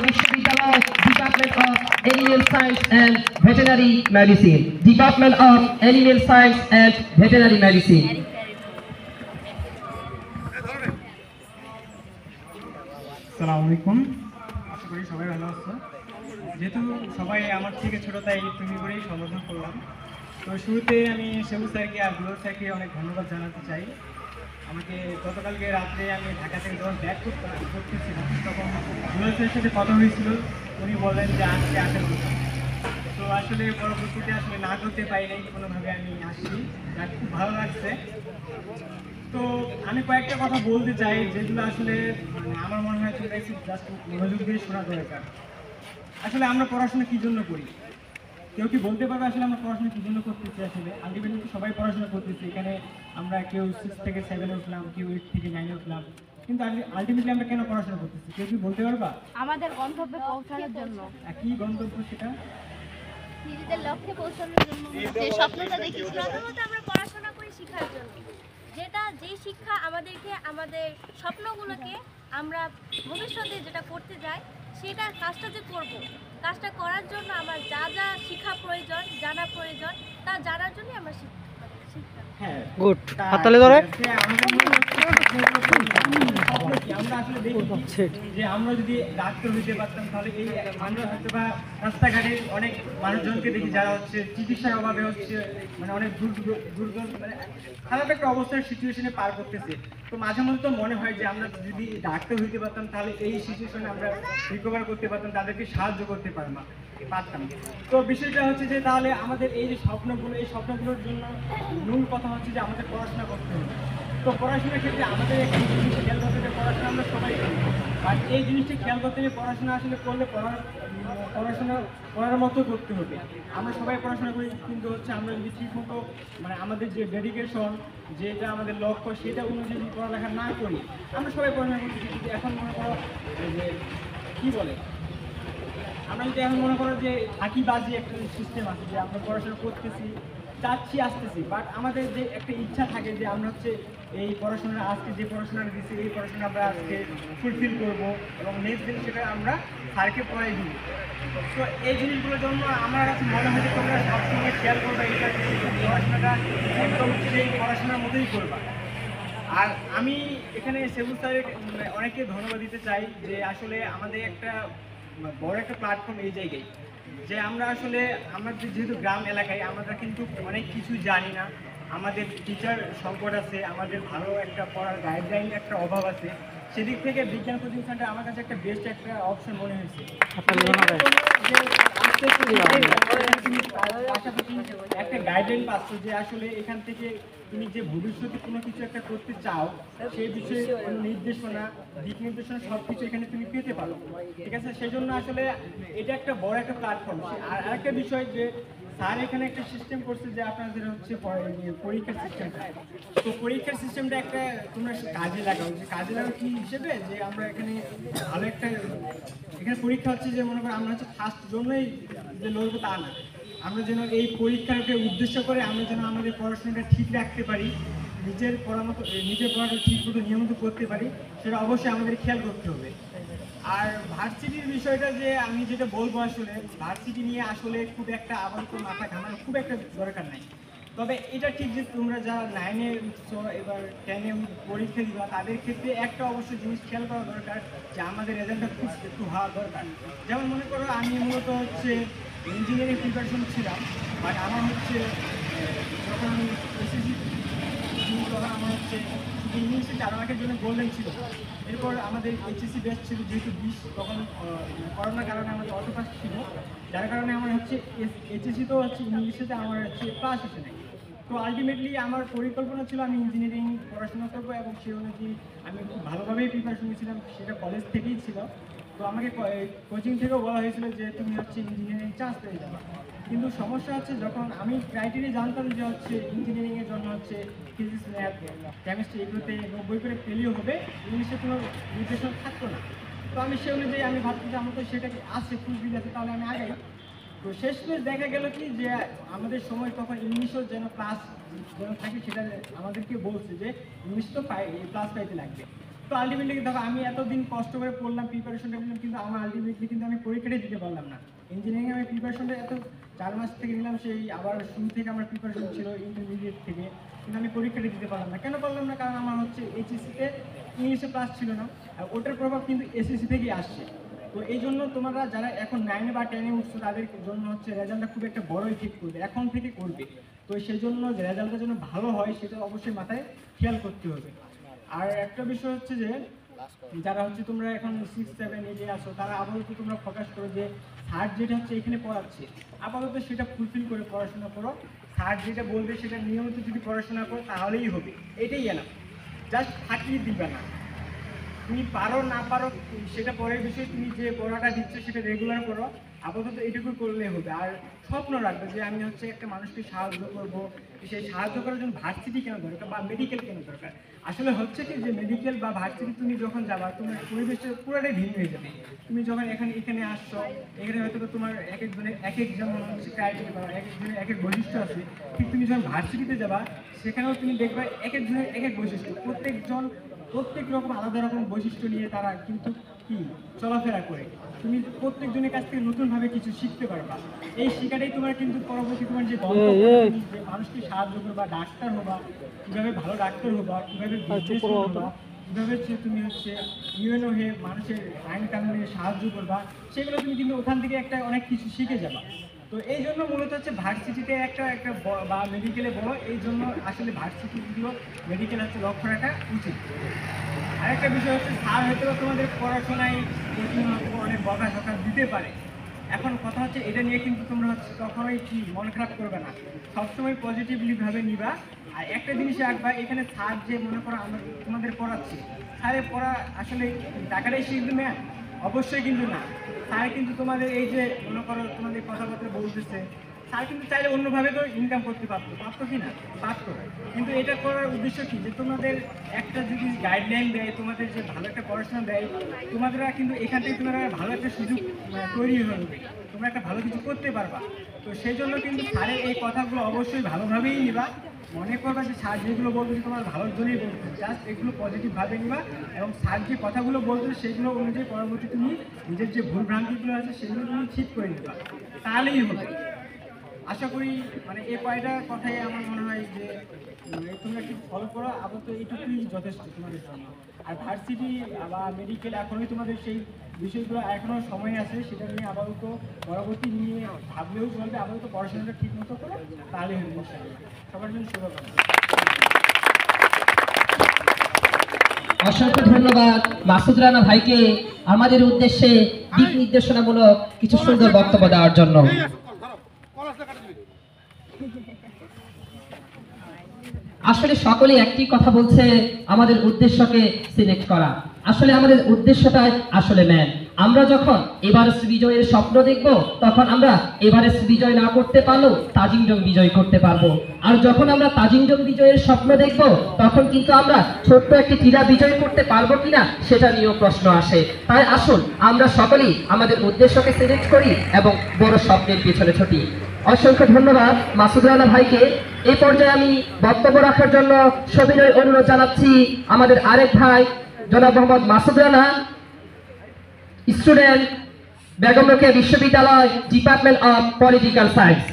বিশ্ববিদ্যালয় department of animal science and veterinary medicine, department of animal science and veterinary medicine. আসসালামু আলাইকুম, আশা করি সবাই ভালো আছো। যেহেতু সবাই আমার থেকে ছোট, তাই তুমি করেই সম্বোধন করলাম। তো শুরুতে আমি সেবু স্যারকে আর বুলর স্যারকে অনেক ধন্যবাদ জানাতে চাই। আমাকে গতকালকে রাত্রে আমি ঢাকা থেকে যখন ব্যাক করতেছিলাম, তখন বুলর স্যারের সাথে কথা হয়েছিল। উনি বললেন যে আজকে আসার কথা। তো আসলে পরবর্তীতে আসলে না করতে পারি নাই, কোনোভাবে আমি আসছি, যার খুব ভালো লাগছে। তো আমি কয়েকটা কথা বলতে চাই যেগুলো আসলে আমার মনে হয় তোমরা একটু জাস্ট মনোযোগ দিয়ে শোনা দরকার। আসলে আমরা পড়াশোনা কী জন্য করি? কেউ কি বলতে পারবে আসলে আমরা পড়াশোনা কী জন্য করতেছি? আসলে আলটিমেটলি সবাই পড়াশোনা করতেছি। এখানে আমরা কেউ 6 থেকে 7 উঠলাম, কেউ 8 থেকে 9 উঠলাম, কিন্তু আলটিমেটলি আমরা কেন পড়াশোনা করতেছি? কেউ কি বলতে পারবা? আমাদের গন্তব্যে পৌঁছানোর জন্য। কি গন্তব্য সেটা? নিজেদের লক্ষ্যে পৌঁছানোর জন্য যে স্বপ্নটা দেখেছি। প্রথমত আমরা পড়াশোনা করি শিক্ষার জন্য, যেই শিক্ষা আমাদেরকে আমাদের স্বপ্নগুলোকে আমরা ভবিষ্যতে যেটা করতে যাই সেটা কাজটা যে করব, কাজটা করার জন্য আমার যা যা শিক্ষা প্রয়োজন, জানা প্রয়োজন, তা জানার জন্য আমরা শিক্ষা। হ্যাঁ, গুড। হাততালি ধরে। আমাদের মনে হচ্ছে স্বপ্ন কি? আমরা আসলে দেখি যে আমরা যদি ডাক্তার হইতে পারতাম তাহলে এই আমরা হয়তো বা রাস্তাঘাটে অনেক মানুষজনকে দেখি যারা হচ্ছে চিকিৎসার অভাবে হচ্ছে মানে অনেক দুর্বল মানে খারাপ একটা অবস্থার সিচুয়েশনে পার করতেছে। তো মাঝে মধ্যে তো মনে হয় যে আমরা যদি ডাক্তার হইতে পারতাম তাহলে এই সিচুয়েশনে আমরা রিকভার করতে পারতাম, তাদেরকে সাহায্য করতে পারতাম। তো বিষয়টা হচ্ছে যে তাহলে আমাদের এই যে স্বপ্নগুলো, এই স্বপ্নগুলোর জন্য মূল কথা হচ্ছে যে আমাদের পড়াশোনা করতে হবে। তো পড়াশোনার ক্ষেত্রে আমাদের একটা জিনিস খেয়াল করতে হবে, পড়াশোনা আমরা সবাই করি, বাট এই জিনিসটি খেয়াল করতে হবে পড়াশোনা আসলে করলে পড়াশোনা করার মতো করতে হবে। আমরা সবাই পড়াশোনা করি, কিন্তু হচ্ছে আমরা যদি ঠিক মতো মানে আমাদের যে ডেডিকেশন, যেটা আমাদের লক্ষ্য, সেটা অনুযায়ী যদি পড়ালেখা না করি, আমরা সবাই পড়াশোনা করতেছি। কিন্তু এখন মনে করো যে কী বলে, আমরা যদি এখন মনে করো যে ফাঁকিবাজি একটা সিস্টেম আছে যে আমরা পড়াশোনা করতেছি, যাচ্ছি আসতেছি, বাট আমাদের যে একটা ইচ্ছা থাকে যে আমরা হচ্ছে এই পড়াশোনা আজকে যে পড়াশোনাটা দিচ্ছি এই পড়াশোনা আমরা আজকে ফুলফিল করবো এবং নেক্সট দিন সেটা আমরা স্যারকে পড়াই দিব। তো এই জিনিসগুলোর জন্য আমার কাছে মনে হয় যে তোমরা সবসময় খেয়াল করবে এটা পড়াশোনাটা একদম সেই পড়াশোনার মতোই করবা। আর আমি এখানে সেবু স্যারের অনেকে ধন্যবাদ দিতে চাই যে আসলে আমাদের একটা বড় একটা প্ল্যাটফর্ম এই জায়গায় যে আমরা আসলে আমাদের যেহেতু গ্রাম এলাকায় আমরা কিন্তু অনেক কিছু জানি না, আমাদের টিচার সংকট আছে, আমাদের ভালো একটা পড়ার গাইডলাইন একটা অভাব আছে। সেদিক থেকে বিজ্ঞান কোচিং সেন্টার আমার কাছে একটা বেস্ট একটা অপশন মনে হয়েছে। পাশাপাশি একটা গাইডলাইন পাচ্ছ যে আসলে এখান থেকে তুমি যে ভবিষ্যতে কোনো কিছু একটা করতে চাও সেই বিষয়ে কোনো নির্দেশনা, দিক নির্দেশনা সব কিছু এখানে তুমি পেতে পারো, ঠিক আছে? সেই জন্য আসলে এটা একটা বড় একটা প্ল্যাটফর্ম। আর আরেকটা বিষয় যে স্যার এখানে একটা সিস্টেম করছে যে আপনাদের হচ্ছে পরীক্ষার সিস্টেমটা, তো পরীক্ষার সিস্টেমটা একটা তোমরা কাজে লাগাও। যে কাজে লাগাও কি হিসেবে যে আমরা এখানে ভালো একটা এখানে পরীক্ষা হচ্ছে যে মনে করো আমরা হচ্ছে ফার্স্ট জন্যই যে লড়বো তা না, আমরা যেন এই পরীক্ষাকে উদ্দেশ্য করে আমরা যেন আমাদের পড়াশোনাটা ঠিক রাখতে পারি, নিজের পড়াটা ঠিক মতো নিয়মিত করতে পারি, সেটা অবশ্যই আমাদের খেয়াল করতে হবে। আর ভার্সিটির বিষয়টা যে আমি যেটা বলবো আসলে ভার্সিটি নিয়ে আসলে খুব একটা আপাতত মাথা ঘামানো খুব একটা দরকার নাই। তবে এটা ঠিক যে তোমরা যারা 9-এ উঠছো এবার 10-এ পরীক্ষা দিবা তাদের ক্ষেত্রে একটা অবশ্যই জিনিস খেয়াল করা দরকার যে আমাদের রেজাল্টটা খুব একটু হওয়া দরকার। যেমন মনে করো আমি মূলত হচ্ছে ইঞ্জিনিয়ারিং প্রিপারেশন ছিলাম, বাট আমার হচ্ছে যখন আমি এসএসসি তখন আমার হচ্ছে ইংলিশে 4 মার্কের জন্য গোল্ডেন ছিল। এরপর আমাদের এইচএসসি বেস্ট ছিল যেহেতু 20, তখন করোনার কারণে আমাদের অটো পাস ছিল, যার কারণে আমার হচ্ছে এইচএসসিতেও হচ্ছে ইংলিশেতে আমার হচ্ছে ক্লাস আসে নাই। তো আলটিমেটলি আমার পরিকল্পনা ছিল আমি ইঞ্জিনিয়ারিং পড়াশোনা করবো এবং সেই অনুযায়ী আমি খুব ভালোভাবেই প্রিপারেশন নিয়েছিলাম, সেটা কলেজ থেকেই ছিল। তো আমাকে কোচিং থেকেও বলা হয়েছিল যে তুমি হচ্ছে ইঞ্জিনিয়ারিং চান্স পেয়ে যাবে। কিন্তু সমস্যা হচ্ছে যখন আমি ক্রাইটেরিয়া জানতাম যে হচ্ছে ইঞ্জিনিয়ারিংয়ের জন্য হচ্ছে ফিজিক্স, ম্যাথ, কেমিস্ট্রি এগুলোতে 90 করে পেলেও হবে, ইংলিশে কোনো নির্দেশনা থাকতো না। তো আমি সেই অনুযায়ী আমি ভাবছি যে আমার তো সেটা আছে ফুলফিল আছে, তাহলে আমি আগাই। তো শেষমেশ দেখা গেল কি যে আমাদের সময় তখন ইংলিশও যেন ক্লাস যেন থাকে সেটা আমাদেরকে বলছে যে ইংলিশ তো ক্লাস পাইতে লাগবে। তো আলটিমেটলি দেখো আমি এতদিন কষ্ট করে পড়লাম, প্রিপারেশনটা নিলাম, কিন্তু আমার আলটিমেটলি কিন্তু আমি পরীক্ষাটাই দিতে পারলাম না। ইঞ্জিনিয়ারিং আমি প্রিপারেশনটা এত 4 মাস থেকে নিলাম, সেই আবার শুরু থেকে আমার প্রিপারেশন ছিল ইন্টারমিডিয়েট থেকে, কিন্তু আমি পরীক্ষাটা দিতে পারলাম না। কেন পারলাম না? কারণ আমার হচ্ছে এইচএসসিতে ইংলিশে ক্লাস ছিল না, আর ওটার প্রভাব কিন্তু এসএসসি থেকেই আসছে। তো এই জন্য তোমরা যারা এখন 9 বা 10-এ উঠছো তাদের জন্য হচ্ছে রেজাল্টটা খুব একটা বড় ইফেক্ট করবে, এখন থেকে করবে। তো সেই জন্য যে রেজাল্টটা যেন ভালো হয় সেটা অবশ্যই মাথায় খেয়াল করতে হবে। আর একটা বিষয় হচ্ছে যে যারা হচ্ছে তোমরা এখন 6, 7, 8-এ আসো তারা আপাতত তোমরা ফোকাস করো যে স্যার যেটা হচ্ছে এখানে পড়াচ্ছে আপাতত সেটা ফুলফিল করে পড়াশোনা করো। স্যার যেটা বলবে সেটা নিয়মিত যদি পড়াশোনা করো তাহলেই হবে, এটাই এলাম। জাস্ট ফাটিয়ে দিবে না, তুমি পারো না পারো সেটা পরের বিষয়, তুমি যে পড়াটা দিচ্ছ সেটা রেগুলার করো, আপাতত এটুকু করলে হবে। আর স্বপ্ন রাখবে যে আমি হচ্ছে একটা মানুষকে সাহায্য করবো, সেই সাহায্য করার জন্য ভার্সিটি কেন দরকার বা মেডিকেল কেন দরকার। আসলে হচ্ছে কি যে মেডিকেল বা ভার্সিটি তুমি যখন যাবা তোমার পরিবেশটা পুরোটাই ভিন্ন হয়ে যাবে। তুমি যখন এখানে আসছো, এখানে হয়তো তোমার এক একজনের এক এক যেমন হচ্ছে ক্রাইটেরিয়া বা এক একজনের এক এক বৈশিষ্ট্য আছে, ঠিক তুমি যখন ভার্সিটিতে যাবা সেখানেও তুমি দেখবে এক একজনের এক এক বৈশিষ্ট্য, প্রত্যেক রকম আলাদা রকম বৈশিষ্ট্য নিয়ে তারা কিন্তু কি চলাফেরা করে তুমি প্রত্যেকজনের কাছ থেকে নতুনভাবে কিছু শিখতে পারবা। এই শিক্ষাটাই তোমার কিন্তু পরবর্তী তোমার যে গন্তব্য, যে মানুষকে সাহায্য করবা, ডাক্তার হবা, কীভাবে ভালো ডাক্তার হবা, কীভাবে বিজনেস করবা, কীভাবে হচ্ছে তুমি হচ্ছে ইউএনও হয়ে মানুষের আইন কানুনে সাহায্য করবা, সেগুলো তুমি কিন্তু ওখান থেকে একটা অনেক কিছু শিখে যাবা। তো এই জন্য মূলত হচ্ছে ভার্সিটিতে একটা বা মেডিকেলে বলো, এই জন্য আসলে ভার্সিটিগুলো মেডিকেল হচ্ছে লক্ষ্য রাখা উচিত। আরেকটা বিষয় হচ্ছে স্যার হয়তো তোমাদের পড়াশোনায় অনেক বকা দিতে পারে। এখন কথা হচ্ছে এটা নিয়ে কিন্তু তোমরা হচ্ছে কখনোই কি মন খারাপ করবে না, সবসময় পজিটিভলি ভাবে নিবা। আর একটা জিনিসে রাখবা, এখানে স্যার যে মনে করো আমরা তোমাদের পড়াচ্ছি, স্যারের পড়া আসলে টাকাটাই শিখবে না, অবশ্যই কিন্তু না। স্যার কিন্তু তোমাদের এই যে মনে করো তোমাদের কথাবার্তা বলতেছে, স্যার কিন্তু চাইলে অন্যভাবে তো ইনকাম করতে পারতো কি না? পারতো। কিন্তু এটা করার উদ্দেশ্য কি, যে তোমাদের একটা যদি গাইডলাইন দেয়, তোমাদের যে ভালো একটা পড়াশোনা দেয়, তোমাদের কিন্তু এখান থেকে তোমরা ভালো একটা সুযোগ তৈরি হয়ে যাবে, তোমরা একটা ভালো কিছু করতে পারবা। তো সেই জন্য কিন্তু স্যারের এই কথাগুলো অবশ্যই ভালোভাবেই নিবা। মনে করবা যে স্যার যেগুলো বলতেছে তোমার ভালোর জন্যই বলতেছে, জাস্ট এগুলো পজিটিভভাবে নিবা, এবং স্যার যে কথাগুলো বলতেছে সেগুলো অনুযায়ী পরবর্তী তুমি নিজের যে ভুল ভ্রান্তিগুলো আছে সেগুলো তুমি ঠিক করে নিবা, তাহলেই হবে। আশা করি মানে এই কয়টা কথাই আমার মনে হয় যে তোমরা একটু ফলো করো, আপাতত এইটুকুই যথেষ্ট তোমাদের জন্য। আর ভার্সিটি বা মেডিকেল এখনোই তোমাদের সেই বিষয়গুলো এখনও সময় আছে, সেটা নিয়ে আপাতত পরবর্তী নিয়ে ভাবলেও চলবে। আপাতত পড়াশোনাটা ঠিক মতো করো, তাহলে হবে ইনশাআল্লাহ। সবার জন্য শুভকামনা। অসংখ্য ধন্যবাদ মাসুদ রানা ভাইকে আমাদের উদ্দেশ্যে দিক নির্দেশনামূলক কিছু সুন্দর বক্তব্য দেওয়ার জন্য। আসলে সকলে একটি কথা বলছে, আমাদের উদ্দেশ্যকে সিলেক্ট করা। আসলে আমাদের উদ্দেশ্যটাই আসলে ম্যান। আমরা যখন এভারেস্ট বিজয়ের স্বপ্ন দেখব, তখন আমরা এভারেস্ট বিজয় না করতে পারলেও তাজিংডং বিজয় করতে পারবো। আর যখন আমরা তাজিংডং বিজয়ের স্বপ্ন দেখব, তখন কিন্তু আমরা ছোট্ট একটি টিলা বিজয় করতে পারবো কিনা সেটা নিয়েও প্রশ্ন আসে। তাই আসুন আমরা সকলেই আমাদের উদ্দেশ্যকে সিলেক্ট করি এবং বড় স্বপ্নের পিছনে ছুটি। অসংখ্য ধন্যবাদ মাসুদ রানা ভাইকে। এই পর্যায়ে আমি বক্তব্য রাখার জন্য সবিনয় অনুরোধ জানাচ্ছি আমাদের আরেক ভাই জনাব মোহাম্মদ মাসুদ রানা, স্টুডেন্ট, বেগম রোকেয়া বিশ্ববিদ্যালয়, ডিপার্টমেন্ট অফ পলিটিক্যাল সায়েন্স।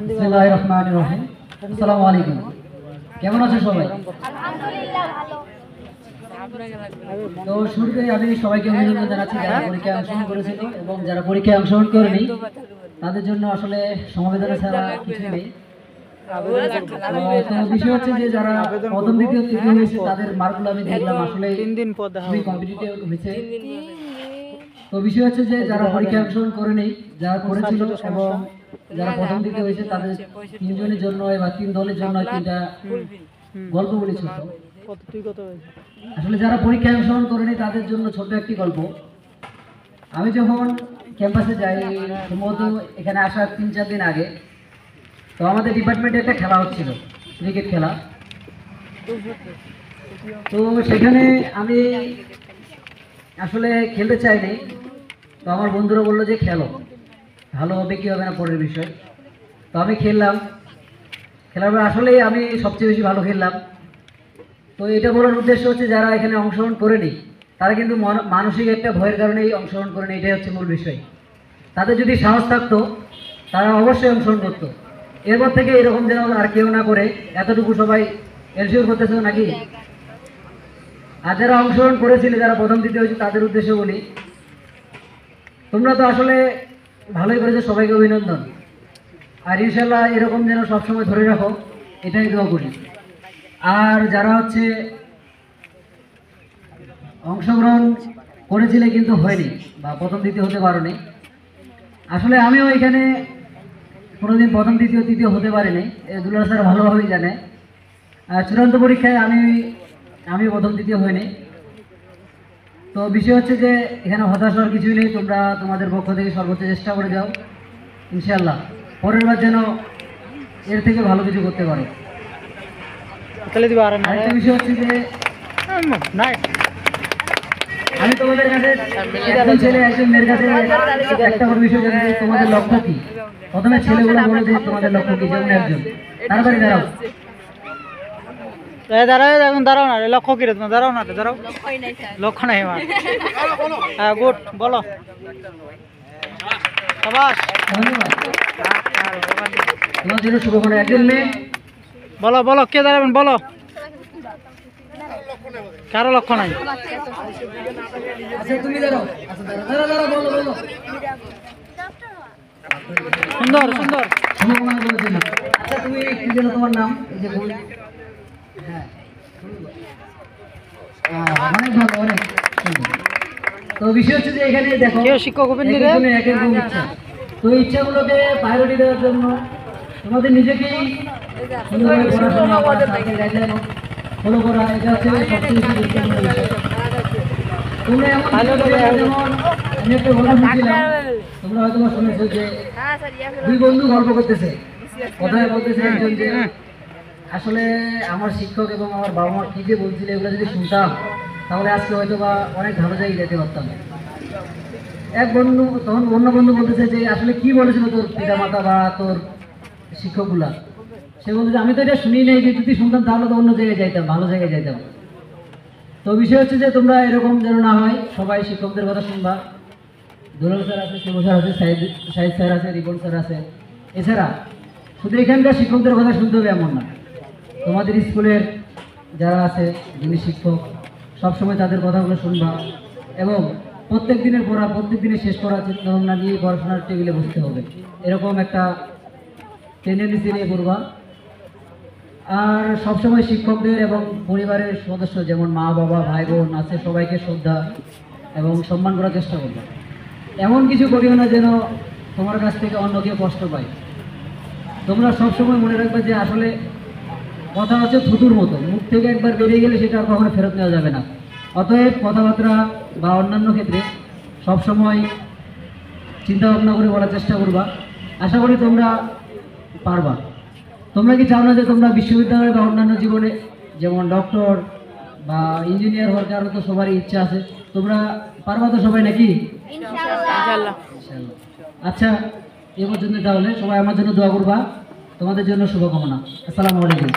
বিসমিল্লাহির রহমানির রহিম। আসসালামু আলাইকুম। কেমন আছো সবাই? আলহামদুলিল্লাহ ভালো। তো শুরুতে আমি সবাইকে অভিনন্দন জানাচ্ছি যারা পরীক্ষায় অংশগ্রহণ করেছিল এবং যারা পরীক্ষায় অংশগ্রহণ করেনি তাদের জন্য আসলে সমবেদনা ছাড়া কিছু নেই। তো বিষয় হচ্ছে যে যারা প্রথম দ্বিতীয় তৃতীয় হয়েছে তাদের মার্কগুলো আমি দেখলাম, আসলে খুবই কম্পিটিটিভ হয়েছে। তো বিষয় হচ্ছে যে যারা পরীক্ষায় অংশগ্রহণ করেনি, যারা করেছিল এবং যারা প্রথম দ্বিতীয় হয়েছে তাদের তিনজনের জন্য বা তিন দলের জন্য তিনটা গল্প বলি ছোট। আসলে যারা পরীক্ষায় অংশগ্রহণ করেনি তাদের জন্য ছোট একটি গল্প। আমি যখন ক্যাম্পাসে যাই, সম্ভবত এখানে আসার 3-4 দিন আগে, তো আমাদের ডিপার্টমেন্টে একটা খেলা হচ্ছিল, ক্রিকেট খেলা। তো সেখানে আমি আসলে খেলতে চাইনি, তো আমার বন্ধুরা বললো যে খেলো, ভালো হবে কি হবে না পরের বিষয়। তো আমি খেললাম, খেলার পর আসলেই আমি সবচেয়ে বেশি ভালো খেললাম। তো এটা বলার উদ্দেশ্য হচ্ছে যারা এখানে অংশগ্রহণ করেনি তারা কিন্তু মানসিক একটা ভয়ের কারণেই অংশগ্রহণ করেনি, এটাই হচ্ছে মূল বিষয়। তাদের যদি সাহস থাকতো তারা অবশ্যই অংশগ্রহণ করতো। এরপর থেকে এরকম যেন আর কেউ না করে, এতটুকু সবাই এনশিওর করতেছে নাকি। আর যারা অংশগ্রহণ করেছিল, যারা প্রথম দ্বিতীয় হয়েছে, তাদের উদ্দেশ্যে বলি, তোমরা তো আসলে ভালোই করেছো, সবাইকে অভিনন্দন। আর ইনশাল্লাহ এরকম যেন সবসময় ধরে রাখো, এটাই দোয়া করি। আর যারা হচ্ছে অংশগ্রহণ করেছিলে কিন্তু হয়নি বা প্রথম দ্বিতীয় হতে পারোনি, আসলে আমিও এখানে কোনোদিন প্রথম দ্বিতীয় তৃতীয় হতে পারিনি, দুলাল স্যার ভালোভাবেই জানে। চূড়ান্ত পরীক্ষায় আমি প্রথম দ্বিতীয় হইনি। তো বিষয় হচ্ছে যে এখানে হতাশ হওয়ার কিছুই নেই, তোমরা তোমাদের পক্ষ থেকে সর্বোচ্চ চেষ্টা করে যাও, ইনশাল্লাহ পরের বার যেন এর থেকে ভালো কিছু করতে পারো। আরেকটা বিষয় হচ্ছে যে আমি তোমাদের কাছে একজন ছেলে একজন মেয়ের কাছে একটা করে বিষয় জানি যে তোমাদের লক্ষ্য কি। প্রথমে ছেলেগুলো বলো যে তোমাদের লক্ষ্য কি, যেমন একজন তাড়াতাড়ি দাঁড়াও। দাঁড়াও এখন দাঁড়াও না, লক্ষ্য কি রে তোমার? দাঁড়াও না, দাঁড়াও, লক্ষ্য নাই আমার। হ্যাঁ গুড, বলো। সাবাস, ধন্যবাদ। তোমার জন্য শুভকামনা। একজন মেয়ে বলো বলো, কে দাঁড়াবেন বলো। কারো লক্ষ্য নাই। আচ্ছা তুমি দাঁড়াও। আচ্ছা দাঁড়াও দাঁড়াও, বলো বলো। ডক্টর হওয়া। সুন্দর সুন্দর। শুভকামনা করার জন্য। আচ্ছা তুমি কি যেন তোমার নাম? এই যে বল। হ্যাঁ অনেক ভালো, অনেক সুন্দর। তো বিষয় হচ্ছে যে এখানে দেখো কেউ শিক্ষক হবেন নি রে? একজনের এক এক রকম ইচ্ছা। তো ইচ্ছাগুলোকে প্রায়োরিটি দেওয়ার জন্য তোমাদের নিজেকেই সুন্দরভাবে পড়াশোনা করা, সার্কেল গাইডলাইন ফলো করা, এটা হচ্ছে সবচেয়ে বেশি গুরুত্বপূর্ণ বিষয়। তোমরা এমন কিছু করবে না, যেমন আমি একটা ঘটনা শুনছিলাম, তোমরা হয়তো শুনেছো যে দুই বন্ধু গল্প করতেছে, কথায় বলতেছে একজন যে আসলে আমার শিক্ষক এবং আমার বাবা মা কি যে বলছিল এগুলো যদি শুনতাম তাহলে আজকে হয়তো বা অনেক ভালো জায়গায় যেতে পারতাম। এক বন্ধু তখন অন্য বন্ধু বলতেছে যে আসলে কি বলেছিল তোর পিতা মাতা বা তোর শিক্ষকগুলা। সে বলতেছে আমি তো এটা শুনি নাই, যে যদি শুনতাম তাহলে তো অন্য জায়গায় যাইতাম, ভালো জায়গায় যাইতাম। তো বিষয় হচ্ছে যে তোমরা এরকম যেন না হয়, সবাই শিক্ষকদের কথা শুনবা। দুলাল স্যার আছে, শুভ স্যার আছে, সাহিদ স্যার আছে, রিপন স্যার আছে। এছাড়া শুধু এখানকার শিক্ষকদের কথা শুনতে হবে এমন না, তোমাদের স্কুলের যারা আছে যিনি শিক্ষক সবসময় তাদের কথাগুলো শুনবা এবং প্রত্যেক দিনের পড়া প্রত্যেক দিনে শেষ করার চিন্তা ভাবনা নিয়ে পড়াশোনার টেবিলে বসতে হবে, এরকম একটা টেন্ডেন্সি নিয়ে পড়বা। আর সবসময় শিক্ষকদের এবং পরিবারের সদস্য যেমন মা বাবা ভাই বোন আছে সবাইকে শ্রদ্ধা এবং সম্মান করার চেষ্টা করবে। এমন কিছু করিও না যেন তোমার কাছ থেকে অন্য কেউ কষ্ট পায়। তোমরা সবসময় মনে রাখবে যে আসলে কথা হচ্ছে থুতুর মতো, মুখ থেকে একবার বেরিয়ে গেলে সেটা আর কখনো ফেরত নেওয়া যাবে না। অতএব কথাবার্তা বা অন্যান্য ক্ষেত্রে সবসময় চিন্তা ভাবনা করে বলার চেষ্টা করবা। আশা করি তোমরা পারবা। তোমরা কি চাও না যে তোমরা বিশ্ববিদ্যালয় বা অন্যান্য জীবনে যেমন ডক্টর বা ইঞ্জিনিয়ার হওয়ার কারণে তো সবারই ইচ্ছা আছে, তোমরা পারবা তো সবাই নাকি? ইনশাআল্লাহ। ইনশাআল্লাহ। আচ্ছা এ পর্যন্ত তাহলে সবাই আমার জন্য দোয়া করবা, তোমাদের জন্য শুভকামনা। আসসালামু আলাইকুম।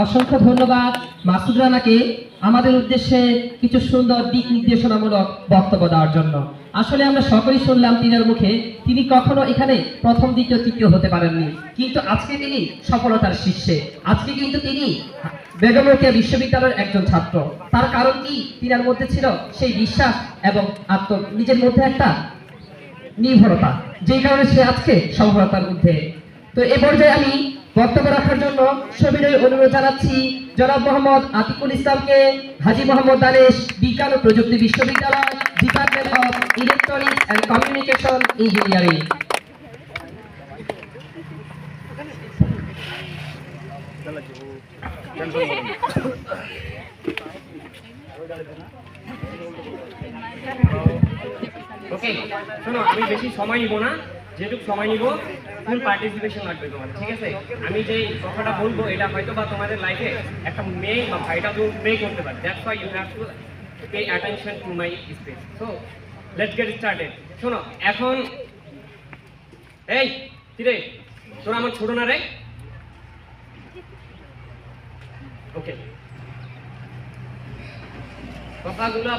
অসংখ্য ধন্যবাদ মাসুদ রানাকে আমাদের উদ্দেশ্যে কিছু সুন্দর দিক নির্দেশনামূলক বক্তব্য দেওয়ার জন্য। আসলে আমরা সকলেই শুনলাম তিনার মুখে, তিনি কখনো এখানে প্রথম দ্বিতীয় তৃতীয় হতে পারেননি, কিন্তু আজকে তিনি সফলতার শীর্ষে। আজকে কিন্তু তিনি বেগম রোকেয়া বিশ্ববিদ্যালয়ের একজন ছাত্র। তার কারণ কি? তিনার মধ্যে ছিল সেই বিশ্বাস এবং নিজের মধ্যে একটা নির্ভরতা, যেই কারণে সে আজকে সফলতার মধ্যে। তো এ পর্যায়ে আমি বক্তব্য রাখার জন্য সবিনয় অনুরোধ জানাচ্ছি জনাব মোহাম্মদ আতিকুল ইসলামকে, হাজী মোহাম্মদ দানেশ, বিজ্ঞান ও প্রযুক্তি বিশ্ববিদ্যালয়, department of electronics and communication engineering. Okay, শোনো আমি বেশি সময় নিব না, যেটুকু সময় নিব ফুল পার্টিসিপেশন লাগবে তোমাদের, ঠিক আছে? আমি যেই কথাটা বলবো এটা হয়তো বা তোমাদের লাইফে একটা মেয়ে বা ভাইটা প্লে করতে পারে, that's why you have to pay attention to my speech. So let's get started. শোনো এখন এই কিরে তোরা আমার ছোট না রে? ওকে, কথাগুলো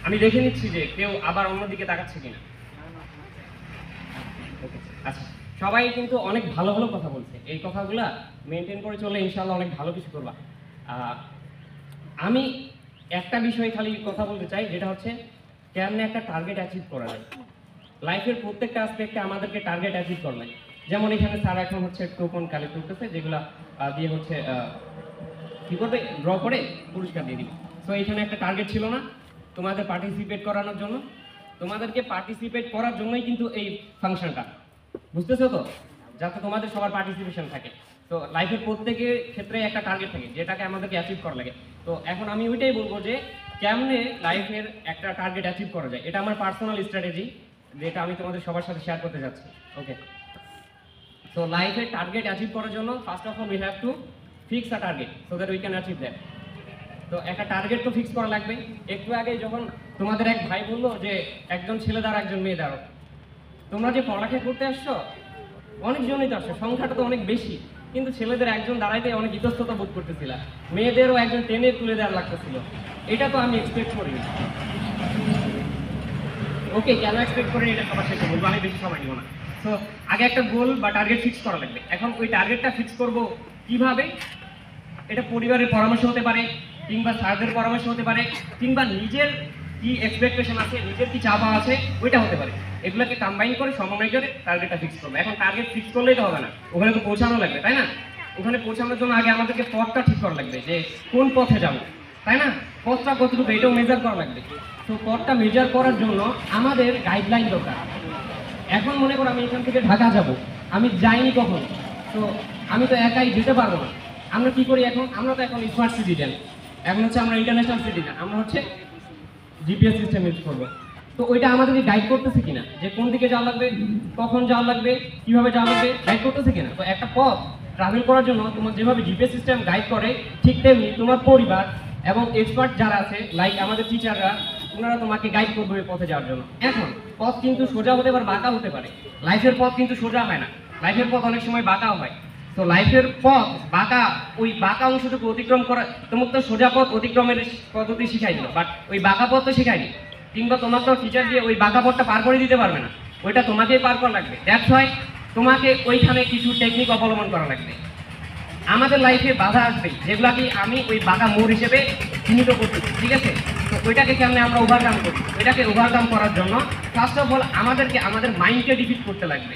আমি দেখে নিচ্ছি যে কেউ আবার অন্যদিকে তাকাচ্ছে কিনা। আচ্ছা, সবাই কিন্তু অনেক ভালো ভালো কথা বলছে, এই কথাগুলা মেনটেন করে চলে ইনশাআল্লাহ অনেক ভালো কিছু করবা। আমি একটা বিষয় খালি কথা বলতে চাই, যেটা হচ্ছে কেমনে একটা টার্গেট অ্যাচিভ করা যায়। লাইফের প্রত্যেকটা অ্যাসপেক্টে আমাদেরকে টার্গেট অ্যাচিভ করা যায়। যেমন এখানে স্যার এখন হচ্ছে টোকন কালেক্ট করতেছে, যেগুলা দিয়ে হচ্ছে কি করবে, ড্র করে পুরস্কার দিয়ে দিবে। সো এখানে একটা টার্গেট ছিল না তোমাদের পার্টিসিপেট করানোর জন্য, তোমাদেরকে পার্টিসিপেট করার জন্যই কিন্তু এই ফাংশনটা, বুঝতেছো তো? যাতে তোমাদের সবার পার্টিসিপেশন থাকে। তো লাইফের প্রত্যেকের ক্ষেত্রে একটা টার্গেট থাকে যেটাকে আমাদেরকে অ্যাচিভ করা লাগে। তো এখন আমি ওইটাই বলবো যে কেমনে লাইফের একটা টার্গেট অ্যাচিভ করা যায়। এটা আমার পার্সোনাল স্ট্র্যাটেজি, যেটা আমি তোমাদের সবার সাথে শেয়ার করতে যাচ্ছি। ওকে, সো লাইফের টার্গেট অ্যাচিভ করার জন্য first of all we have to fix a target so that we can achieve that. তো একটা টার্গেট তো ফিক্স করা লাগবে। একটু আগে যখন তোমাদের এক ভাই বললো যে একজন ছেলে দ্বারা একজন মেয়ে দ্বারা, তোমরা যে পড়ালেখা করতে আসছো অনেকজনই তো আসছো, সংখ্যাটা তো অনেক বেশি, কিন্তু ছেলেদের একজন দাঁড়াইতে অনেক ইতস্ততা বোধ করতেছিল, মেয়েদেরও একজন টেনে তুলে দেওয়ার লাগতেছিল। এটা তো আমি এক্সপেক্ট করিনি। ওকে, কেন এক্সপেক্ট করিনি এটা সবার শেষে বলবো, আমি বেশি সময় নিব না। সো আগে একটা গোল বা টার্গেট ফিক্স করা লাগবে। এখন ওই টার্গেটটা ফিক্স করব কিভাবে? এটা পরিবারের পরামর্শ হতে পারে, কিংবা স্যারদের পরামর্শ হতে পারে, কিংবা নিজের কি এক্সপেকটেশন আছে, নিজের কি চাওয়া আছে ওইটা হতে পারে। এগুলোকে কম্বাইন করে সমন্বয় করে টার্গেটটা ফিক্স করবো। এখন টার্গেট ফিক্স করলেই তো হবে না, ওখানে তো পৌঁছানো লাগবে, তাই না? ওখানে পৌঁছানোর জন্য আগে আমাদেরকে পথটা ঠিক করা লাগবে যে কোন পথে যাবো, তাই না? পথটা কতটুকু এটাও মেজার করা লাগবে। তো পথটা মেজার করার জন্য আমাদের গাইডলাইন দরকার। এখন মনে করো আমি এখান থেকে ঢাকা যাব, আমি যাইনি কখন, তো আমি তো একাই যেতে পারবো না। আমরা কি করি এখন? আমরা তো এখন স্মার্ট সিটিজেন, এখন হচ্ছে আমরা ইন্টারন্যাশনাল সিটিজেন, আমরা হচ্ছে জিপিএস সিস্টেম ইউজ করবো। তো ওইটা আমাদেরকে গাইড করতেছে কিনা, যে কোন দিকে যাওয়া লাগবে, কখন যাওয়া লাগবে, কিভাবে যাওয়া লাগবে, গাইড করতেছে কিনা? তো একটা পথ ট্রাভেল করার জন্য তোমার যেভাবে জিপিএস সিস্টেম গাইড করে, ঠিক তেমনি তোমার পরিবার এবং এক্সপার্ট যারা আছে লাইক আমাদের টিচাররা, ওনারা তোমাকে গাইড করবে ওই পথে যাওয়ার জন্য। এখন পথ কিন্তু সোজা হতে পারে, বাঁকা হতে পারে। লাইফের পথ কিন্তু সোজা হয় না, লাইফের পথ অনেক সময় বাঁকাও হয়। তো লাইফের পথ বাঁকা, ওই বাঁকা অংশটুকু অতিক্রম করা, তোমাকে তো সোজা পথ অতিক্রমের পদ্ধতি শিখাই দিল, বাট ওই বাঁকা পথ তো শিখায়নি, কিংবা তোমার তো টিচার দিয়ে ওই বাঁকা পথটা পার করে দিতে পারবে না, ওইটা তোমাকেই পার করা লাগবে। দ্যাটস হোয়াই তোমাকে ওইখানে কিছু টেকনিক অবলম্বন করা লাগবে। আমাদের লাইফে বাধা আসবে যেগুলাকে আমি ওই বাঁকা মোড় হিসেবে চিহ্নিত করতেছি, ঠিক আছে? তো ওইটাকে কেমনে আমরা ওভারকাম করি? ওইটাকে ওভারকাম করার জন্য ফার্স্ট অফ অল আমাদেরকে আমাদের মাইন্ডকে ডিফিট করতে লাগবে।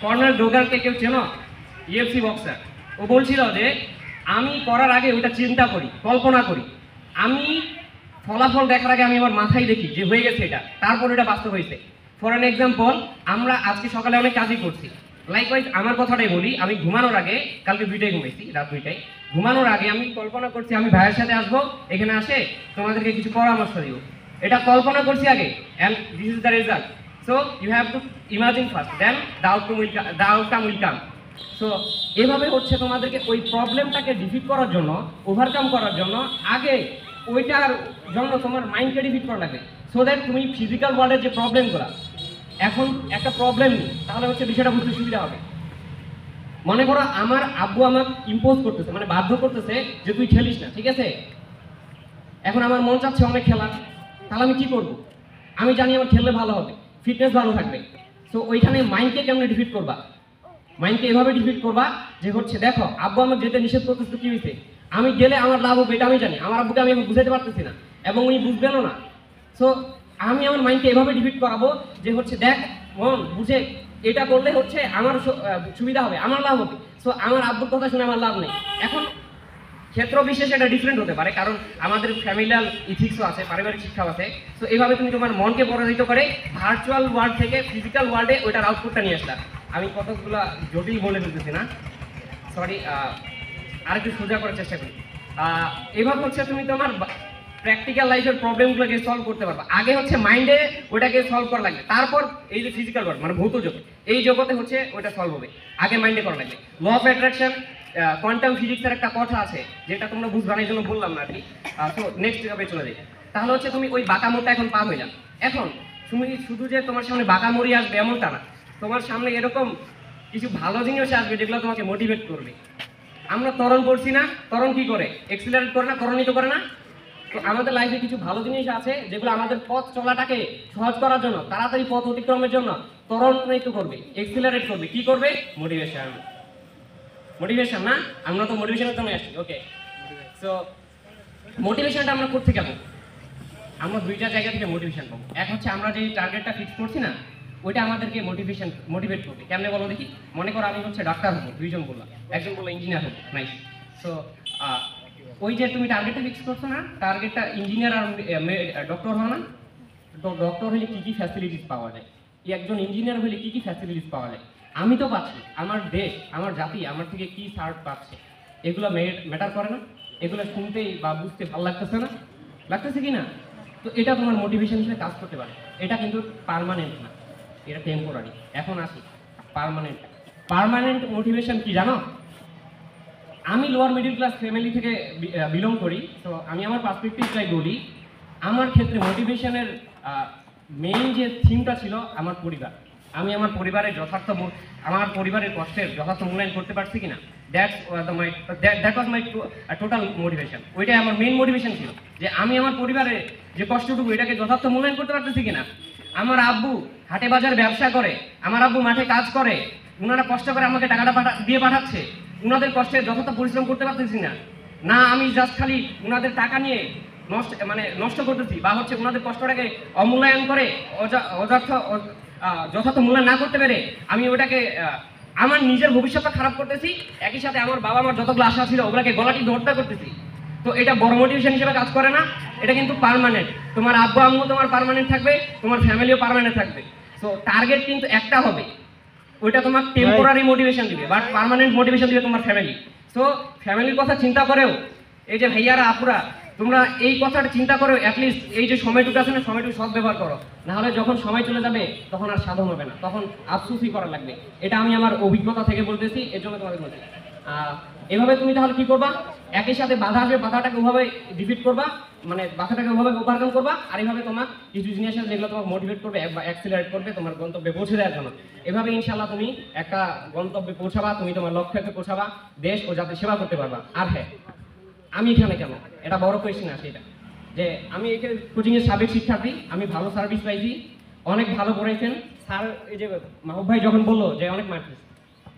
কর্নেল ডোগারকে কেউ চেনো? UFC boxer. ও বলছিল যে আমি করার আগে ওইটা চিন্তা করি, কল্পনা করি, আমি ফলাফল দেখার আগে আমি আমার মাথায় দেখি যে হয়ে গেছে এটা, তারপর এটা বাস্তব হয়েছে। ফর অ্যান এক্সাম্পল, আমরা আজকে সকালে অনেক কাজই করছি। লাইকওয়াইজ আমার কথাটাই বলি, আমি ঘুমানোর আগে, কালকে 2টায় ঘুমাইছি, রাত 2টায় ঘুমানোর আগে আমি কল্পনা করছি আমি ভাইয়ের সাথে আসবো, এখানে আসে তোমাদেরকে কিছু পরামর্শ দিব। এটা কল্পনা করছি আগে, and this is the result. So you have to imagine first, then the outcome will come. So এভাবে হচ্ছে তোমাদেরকে ওই প্রবলেমটাকে ডিফিট করার জন্য, ওভারকাম করার জন্য আগে ওইটার জন্য তোমার মাইন্ডকে ডিফিট করা লাগবে, সো দ্যাট তুমি ফিজিক্যাল ওয়ার্ল্ডের যে প্রবলেমগুলো, এখন একটা প্রবলেম নেই, তাহলে হচ্ছে বিষয়টা বুঝতে সুবিধা হবে। মনে করো আমার আব্বু আমাকে ইম্পোজ করতেছে, মানে বাধ্য করতেছে যে তুই খেলিস না, ঠিক আছে? এখন আমার মন চাচ্ছে অনেক খেলার, তাহলে আমি কি করব? আমি জানি আমার খেললে ভালো হবে, ফিটনেস ভালো থাকবে। সো ওইখানে মাইন্ডকে কেমন ডিফিট করবা? মাইন্ডকে এভাবে ডিফিট করবা যে হচ্ছে দেখো আব্বু আমার যেতে নিষেধ করতেছে, কি হয়েছে? আমি গেলে আমার লাভ হবে এটা আমি জানি, আমার আব্বুকে আমি এখন বুঝাতে পারতেছি না এবং উনি বুঝবেনও না। সো আমি আমার মাইন্ডকে এভাবে ডিফিট করাবো যে হচ্ছে দেখ মন বুঝে এটা করলে হচ্ছে আমার সুবিধা হবে, আমার লাভ হবে। সো আমার আব্বুর কথা শুনে আমার লাভ নেই। এখন ক্ষেত্র বিশেষে এটা ডিফারেন্ট হতে পারে, কারণ আমাদের ফ্যামিলিয়াল ইথিক্সও আছে, পারিবারিক শিক্ষাও আছে। সো এইভাবে তুমি তোমার মনকে পরাজিত করে ভার্চুয়াল ওয়ার্ল্ড থেকে ফিজিক্যাল ওয়ার্ল্ডে ওইটার আউটপুটটা নিয়ে আসলাম। আমি কতগুলো জটিল বলে ফেলতেছি না, সরি, আরেকটু সোজা করার চেষ্টা করি। এভাবে হচ্ছে তুমি তোমার প্র্যাকটিক্যাল লাইফের প্রবলেমগুলোকে সলভ করতে পারবা। আগে হচ্ছে মাইন্ডে ওইটাকে সলভ করা লাগবে, তারপর এই যে ফিজিক্যাল ওয়ার্ল্ড মানে ভৌত জগৎ, এই জগতে হচ্ছে ওইটা সলভ হবে, আগে মাইন্ডে করা লাগবে। ল অফ অ্যাট্রাকশন, কোয়ান্টাম ফিজিক্সের একটা কথা আছে যেটা তোমরা বুঝবা না, এই জন্য বললাম না আর কি। তো নেক্সট ভাবে চলে যাই। তাহলে হচ্ছে তুমি ওই বাঁকা মোড়টা এখন পার হয়ে যাও। এখন তুমি শুধু যে তোমার সামনে বাঁকা মোড়ি আসবে এমনটা না, তোমার সামনে এরকম কিছু ভালো জিনিস আসবে যেগুলো তোমাকে মোটিভেট করবে। আমরা ত্বরণ করছি না, ত্বরণ কি করে? এক্সিলারেট করে না, ত্বরণিত করে না? তো আমাদের লাইফে কিছু ভালো জিনিস আছে যেগুলো আমাদের পথ চলাটাকে সহজ করার জন্য, তাড়াতাড়ি পথ অতিক্রমের জন্য ত্বরণিত করবে, এক্সিলারেট করবে। কি করবে? মোটিভেশন। মোটিভেশন না, আমরা তো মোটিভেশনের জন্য আসছি। ওকে, সো মোটিভেশনটা আমরা করতে পাবো, আমরা দুইটা জায়গা থেকে মোটিভেশন পাবো। এক হচ্ছে আমরা যে টার্গেটটা ফিক্স করছি না, ওইটা আমাদেরকে মোটিভেট করবে। কেমনে বলো দেখি? মনে করো আমি হচ্ছে ডাক্তার হবো, দুইজন বললাম, একজন বললো ইঞ্জিনিয়ার হবো, নাইস। সো ওই যে তুমি টার্গেটটা ফিক্স করছো না, টার্গেটটা ইঞ্জিনিয়ার আর ডক্টর হও না, ডক্টর হলে কি কি ফ্যাসিলিটিস পাওয়া যায়, একজন ইঞ্জিনিয়ার হলে কি কি ফ্যাসিলিটিস পাওয়া যায়, আমি তো পাচ্ছি, আমার দেশ আমার জাতি আমার থেকে কি সার্ভ পাচ্ছে, এগুলো ম্যাটার করে না? এগুলো শুনতেই বা বুঝতে ভালো লাগতেছে না? লাগতেছে কি না? তো এটা তোমার মোটিভেশন হিসেবে কাজ করতে পারে। এটা কিন্তু পার্মানেন্ট না, এটা টেম্পোরারি। এখন আসি পার্মানেন্ট। পার্মানেন্ট মোটিভেশন কি জানো? আমি লোয়ার মিডল ক্লাস ফ্যামিলি থেকে বিলং করি, তো আমি আমার পার্সপেক্টিভটাই বলি। আমার ক্ষেত্রে মোটিভেশনের মেইন যে থিমটা ছিল আমার পরিবার। আমি আমার পরিবারের আমার পরিবারের কষ্টের যথার্থ মূল্যায়ন করতে পারছি কিনা, that was my total motivation. ওইটাই আমার মেইন মোটিভেশন ছিল, যে আমি আমার পরিবারের যে কষ্টটুকু এটাকে যথার্থ মূল্যায়ন করতে পারতেছি কিনা। আমার আব্বু হাটে বাজার ব্যবসা করে, আমার আব্বু মাঠে কাজ করে, ওনারা কষ্ট করে আমাকে টাকাটা দিয়ে পাঠাচ্ছে, ওনাদের কষ্টে যথার্থ পরিশ্রম করতে পারতেছি না। না আমি জাস্ট খালি ওনাদের টাকা নিয়ে নষ্ট করতেছি, বা হচ্ছে ওনাদের কষ্টটাকে অমূল্যায়ন করে যথার্থ মূল্যায়ন না করতে পেরে আমি ওটাকে আমার নিজের ভবিষ্যৎটা খারাপ করতেছি, একই সাথে আমার বাবা আমার যতগুলো আশা ছিল ওগুলোকে গলাটি হত্যা করতেছি। তো এটা বড় মোটিভেশন হিসেবে কাজ করে না, এটা কিন্তু পার্মানেন্ট। তোমার আব্বু আম্মু তোমার পার্মানেন্ট থাকবে, তোমার ফ্যামিলিও পার্মানেন্ট থাকবে। তো টার্গেট কিন্তু একটা হবে, ওইটা তোমার টেম্পোরারি মোটিভেশন দিবে, বাট পার্মানেন্ট মোটিভেশন দিবে তোমার ফ্যামিলি। সো ফ্যামিলির কথা চিন্তা করেও এই যে ভাইয়ারা আপুরা তোমরা এই কথাটা চিন্তা করো, অ্যাটলিস্ট এই যে সময়টুকু আছে না, সময়টুকু সৎ ব্যবহার করো, নাহলে যখন সময় চলে যাবে তখন আর সাধন হবে না, তখন আফসোসই করা লাগবে। এটা আমি আমার অভিজ্ঞতা থেকে বলতেছি, এর জন্য তোমাদের বলছি। এভাবে তুমি তাহলে কি করবা, একই সাথে বাধা আসবে, বাধাটাকে ওভাবে ডিফিট করবা, বাধাটাকে ওভাবে ওভারকাম করবা, আর এইভাবে তোমার কিছু জিনিস আছে যেগুলো তোমাকে মোটিভেট করবে বা অ্যাক্সিলারেট করবে তোমার গন্তব্যে পৌঁছে দেওয়ার জন্য। এভাবে ইনশাল্লাহ তুমি একটা গন্তব্যে পৌঁছাবা, তুমি তোমার লক্ষ্যে পৌঁছাবা, দেশ ও জাতির সেবা করতে পারবা। আর হ্যাঁ, আমি এখানে কেন, এটা বড় কোয়েশ্চেন আছে, এটা যে আমি এখানে কোচিংয়ের সাবেক শিক্ষার্থী, আমি ভালো সার্ভিস পাইছি, অনেক ভালো পড়াইছেন স্যার। এই যে মাহবুব ভাই যখন বললো যে অনেক মারছিস,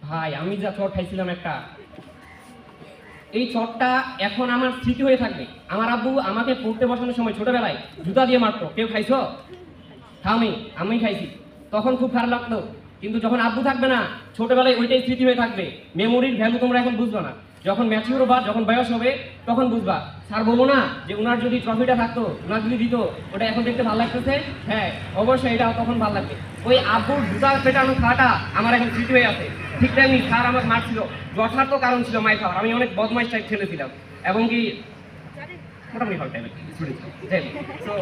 ভাই আমি যা চট খাইছিলাম একটা, এই চটটা এখন আমার স্মৃতি হয়ে থাকবে। আমার আব্বু আমাকে পড়তে বসানোর সময় ছোটবেলায় জুতা দিয়ে মারতো, কেউ খাইছো? খাওনি, আমি খাইছি, তখন খুব খারাপ লাগতো। কিন্তু যখন আব্বু থাকবে না, ছোটবেলায় ওইটাই স্মৃতি হয়ে থাকবে। মেমোরির ভ্যালু তোমরা এখন বুঝবে না, যখন ম্যাচিউর হবা, যখন বয়স হবে তখন বুঝবা। স্যার বলবো না যে ওনার যদি ট্রফিটা থাকতো, ওনার যদি দিত, ওটা এখন দেখতে ভালো লাগতেছে, হ্যাঁ অবশ্যই এটা তখন ভালো লাগবে। ওই আব্বুর জুতা পেটানো খাওয়াটা আমার এখন স্মৃতি হয়ে আছে। ঠিক তেমনি স্যার আমার মারছিল, যথার্থ কারণ ছিল মাই খাওয়ার। আমি অনেক বদমাইশ টাইপ ছেলেছিলাম, এবং কি মোটামুটি ভালো টাইপের তো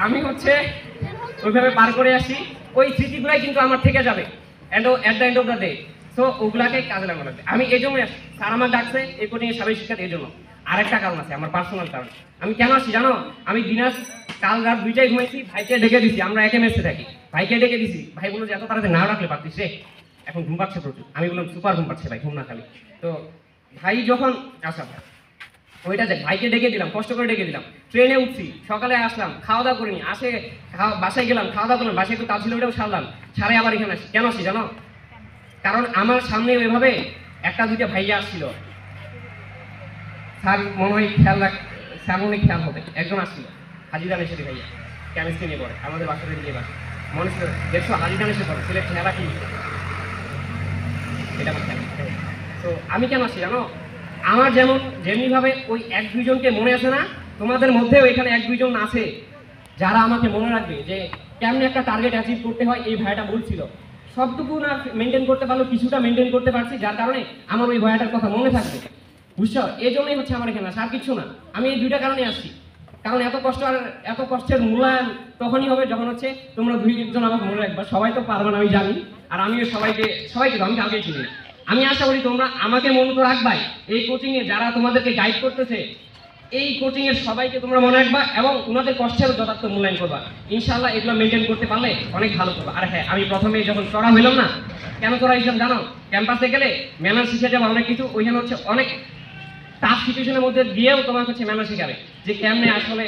আমি হচ্ছে ওইভাবে পার করে আসি। ওই স্মৃতিগুলাই কিন্তু আমার থেকে যাবে at the end of the day. So ওগুলাকে কাজে লাগানো লাগবে। আমি এই জন্যই আসি, স্যার আমার ডাকছে এই কোচিংয়ের সাবেক শিক্ষার্থী, এই জন্য। আরেকটা কারণ আছে, আমার পার্সোনাল কারণ। আমি কেন আসি জানো? আমি কাল রাত 2টায় ঘুমাইছি, ভাইকে ডেকে দিছি, আমরা একে মেসে থাকি, ভাইকে ডেকে দিছি। ভাই বললো যে এত তাড়াতাড়ি না রাখলে পারতিস রে, এখন ঘুম পাচ্ছে প্রচুর। আমি বললাম সুপার ঘুম পাচ্ছে ভাই, ঘুম না খালি। তো ভাই যখন ওইটা যে ভাইকে ডেকে দিলাম, কষ্ট করে ডেকে দিলাম, ট্রেনে উঠছি, সকালে আসলাম, খাওয়া দাওয়া করিনি, বাসায় গেলাম, খাওয়া দাওয়া করলাম, বাসায় একটু কাজ ছিল ওইটাও সারলাম, সারে আবার এখানে আসি। কেন আসি জানো? কারণ আমার সামনে ওইভাবে একটা দুইটা ভাইয়া আসছিল, স্যার মনে হয় স্যার মনে খেয়াল হবে, একজন আসছিল হাজিদান এসে ভাইয়া, কেমিস্ট্রি নিয়ে পড়ে, আমাদের বাচ্চাদের নিয়ে বাসে, মনে ছিল দেখছো হাজিদান এসে পড়ে, ছেলে খেলা কি এটা আমার খেয়াল। তো আমি কেন আসি জানো? আমার যেমনিভাবে ওই 1-2জনকে মনে আছে না, তোমাদের মধ্যেও এখানে 1-2জন আছে যারা আমাকে মনে রাখবে যে কেমনি একটা টার্গেট অ্যাচিভ করতে হয়। এই ভাইটা বলছিল, সবটুকু না মেনটেন করতে পারলো, কিছুটা মেনটেন করতে পারছি, যার কারণে আমার ওই ভয়টার কথা মনে থাকবে, বুঝছো? এই জন্যই হচ্ছে আমার এখানে আসা, আর কিছু না। আমি এই 2টা কারণে আসছি। কারণ এত কষ্টের মূল্যায়ন তখনই হবে যখন হচ্ছে তোমরা 2জন আমাকে মনে রাখবা। সবাই তো পারবে না আমি জানি, আর আমিও সবাইকে আমি কাউকে চিনি না। আমি আশা করি তোমরা আমাকে মনে তো রাখবাই, এই কোচিংয়ে যারা তোমাদেরকে গাইড করতেছে, এই কোচিংয়ের সবাইকে তোমরা মনে রাখবা, এবং ওনাদের কষ্টের যথার্থ মূল্যায়ন করবা। ইনশাআল্লাহ এগুলো মেনটেন করতে পারলে অনেক ভালো করবা। আর হ্যাঁ, আমি প্রথমে যখন চড়া হইলাম না, কেন চড়া হিসাব জানো? ক্যাম্পাসে গেলে ম্যানার শিখে যাবো অনেক কিছু, ওইখানে হচ্ছে অনেক টাফ সিচুয়েশনের মধ্যে দিয়েও তোমার হচ্ছে ম্যানার শিখাবে, যে কেমনে আসলে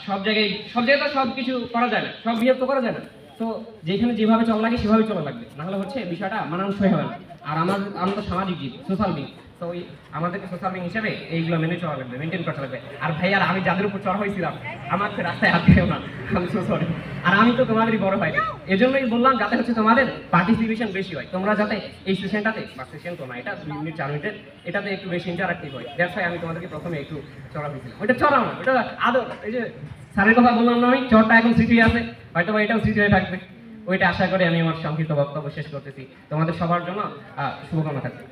সব জায়গায় তো সব কিছু করা যায় না, সব বিহেভ তো করা যায় না। তো যেখানে যেভাবে চলা লাগে সেভাবে চলা লাগবে, নাহলে হচ্ছে বিষয়টা মানানসই হবে না। আর আমরা তো সামাজিক জীব, সোশ্যাল বিং, তো ওই আমাদেরকে সোশ্যাল বিং হিসেবে এইগুলো মেনে চলা লাগবে, মেনটেন করতে লাগবে। আর ভাই, আর আমি যাদের উপর চড়া হয়েছিলাম, আমার তো রাস্তায় হাত খেয়েও না, আমি সো সরি। আর আমি তো তোমাদেরই বড় ভাই, এজন্যই বললাম যাতে হচ্ছে তোমাদের পার্টিসিপেশন বেশি হয়, তোমরা যাতে এই সেশনটাতে, বা সেশন তো না, এটা 2 মিনিট 4 মিনিটের, এটাতে একটু বেশি ইন্টারাক্টিভ হয়। দ্যাটস ওয়াই আমি তোমাদেরকে প্রথমে একটু চড়া হয়েছিলাম। ওইটা চড়াও না, ওটা আদর। এই যে স্যারের কথা বললাম না, আমি চড়টা এখন স্মৃতি আছে, হয়তো বা এটাও স্মৃতি হয়ে থাকবে। ওইটা আশা করে আমি আমার সংক্ষিপ্ত বক্তব্য শেষ করতেছি। তোমাদের সবার জন্য শুভকামনা থাকবে।